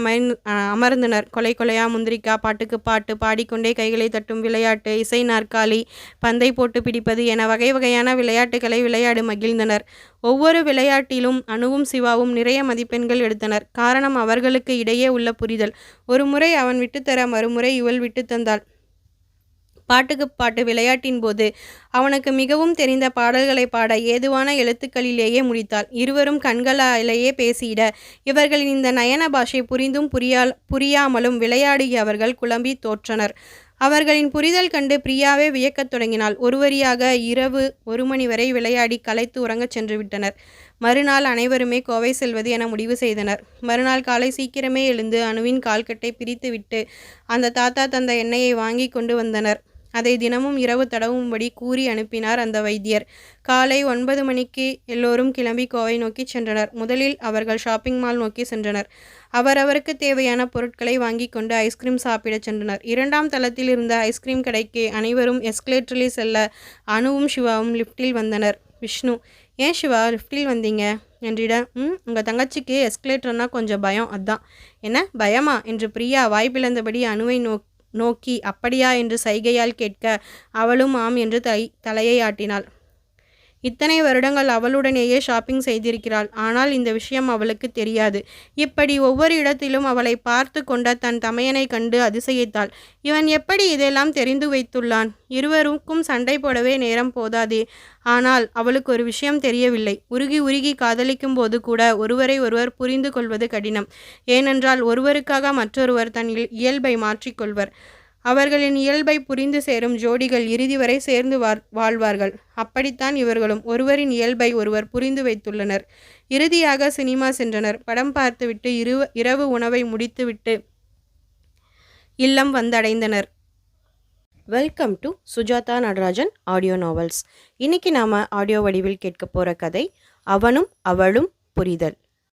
அமர்ந்தனர். கொலை கொலையா முந்திரிக்கா, பாட்டுக்கு பாட்டு, பாடிக்கொண்டே கைகளை தட்டும் விளையாட்டு, இசை நாற்காலி, பந்தை போட்டு பிடிப்பது என வகை வகையான விளையாட்டுகளை விளையாடி மகிழ்ந்தனர். ஒவ்வொரு விளையாட்டிலும் அனுவும் சிவாவும் நிறைய மதிப்பெண்கள் எடுத்தனர். காரணம் அவர்களுக்கு இடையே உள்ள புரிதல். ஒரு முறை அவன் விட்டுத்தர, மறுமுறை இவள் விட்டு தந்தாள். பாட்டுக்கு பாட்டு விளையாட்டின் போது அவனுக்கு மிகவும் தெரிந்த பாடல்களை பாட ஏதுவான எழுத்துக்களிலேயே முடித்தாள். இருவரும் கண்களாலேயே பேசிட இவர்களின் இந்த நயன பாஷை புரிந்தும் புரியாமலும் விளையாடியவர்கள் குழம்பி தோற்றனர். அவர்களின் புரிதல் கண்டு பிரியாவே வியக்கத் தொடங்கினாள். ஒருவரியாக இரவு 1 மணி வரை விளையாடி களைத்து உறங்கச் சென்று விட்டனர். மறுநாள் அனைவருமே கோவை செல்வது என முடிவு செய்தனர். மறுநாள் காலை சீக்கிரமே எழுந்து அனுவின் கால்கட்டை பிரித்து விட்டு அந்த தாத்தா தந்த எண்ணெயை வாங்கி கொண்டு வந்தனர். அதை தினமும் இரவு தடவும்படி கூறி அனுப்பினார் அந்த வைத்தியர். காலை 9 மணிக்கு எல்லோரும் கிளம்பி கோவை நோக்கி சென்றனர். முதலில் அவர்கள் ஷாப்பிங் மால் நோக்கி சென்றனர். அவரவருக்கு தேவையான பொருட்களை வாங்கி கொண்டு ஐஸ்கிரீம் சாப்பிட சென்றனர். 2ஆம் தளத்தில் இருந்த ஐஸ்கிரீம் கடைக்கு அனைவரும் எஸ்கலேட்டரில் செல்ல அனுவும் சிவாவும் லிஃப்டில் வந்தனர். விஷ்ணு, ஏன் சிவா லிஃப்டில் வந்தீங்க என்றிட, உங்கள் தங்கச்சிக்கு எஸ்கலேட்டர்னால் கொஞ்சம் பயம், அதான். என்ன பயமா என்று பிரியா வாய்ப்பிழந்தபடி அனுவை நோக்கி அப்படியா என்று சைகையால் கேட்க அவளும் ஆம் என்று தலையை ஆட்டினாள். இத்தனை வருடங்கள் அவளுடனேயே ஷாப்பிங் செய்திருக்கிறாள். ஆனால் இந்த விஷயம் அவளுக்கு தெரியாது. இப்படி ஒவ்வொரு இடத்திலும் அவளை பார்த்து கொண்ட தன் தமையனை கண்டு அதிசயித்தாள். இவன் எப்படி இதெல்லாம் தெரிந்து வைத்துள்ளான்? இருவருக்கும் சண்டை போடவே நேரம் போதாதே. ஆனால் அவளுக்கு ஒரு விஷயம் தெரியவில்லை. உருகி உருகி காதலிக்கும் போது கூட ஒருவரை ஒருவர் புரிந்து கொள்வது கடினம். ஏனென்றால் ஒருவருக்காக மற்றொருவர் தன் இயல்பை மாற்றிக்கொள்வர். அவர்களின் இயல்பை புரிந்து சேரும் ஜோடிகள் இறுதி வரை சேர்ந்து வாழ்வார்கள். அப்படித்தான் இவர்களும் ஒருவரின் இயல்பை ஒருவர் புரிந்து வைத்துள்ளனர். இறுதியாக சினிமா சென்றனர். படம் பார்த்துவிட்டு இரவு உணவை முடித்துவிட்டு இல்லம் வந்தடைந்தனர். Welcome to Sujatha Natarajan audio novels. இன்னைக்கு நாம ஆடியோ வடிவில் கேட்க போற கதை அவனும் அவளும் புரிதல்.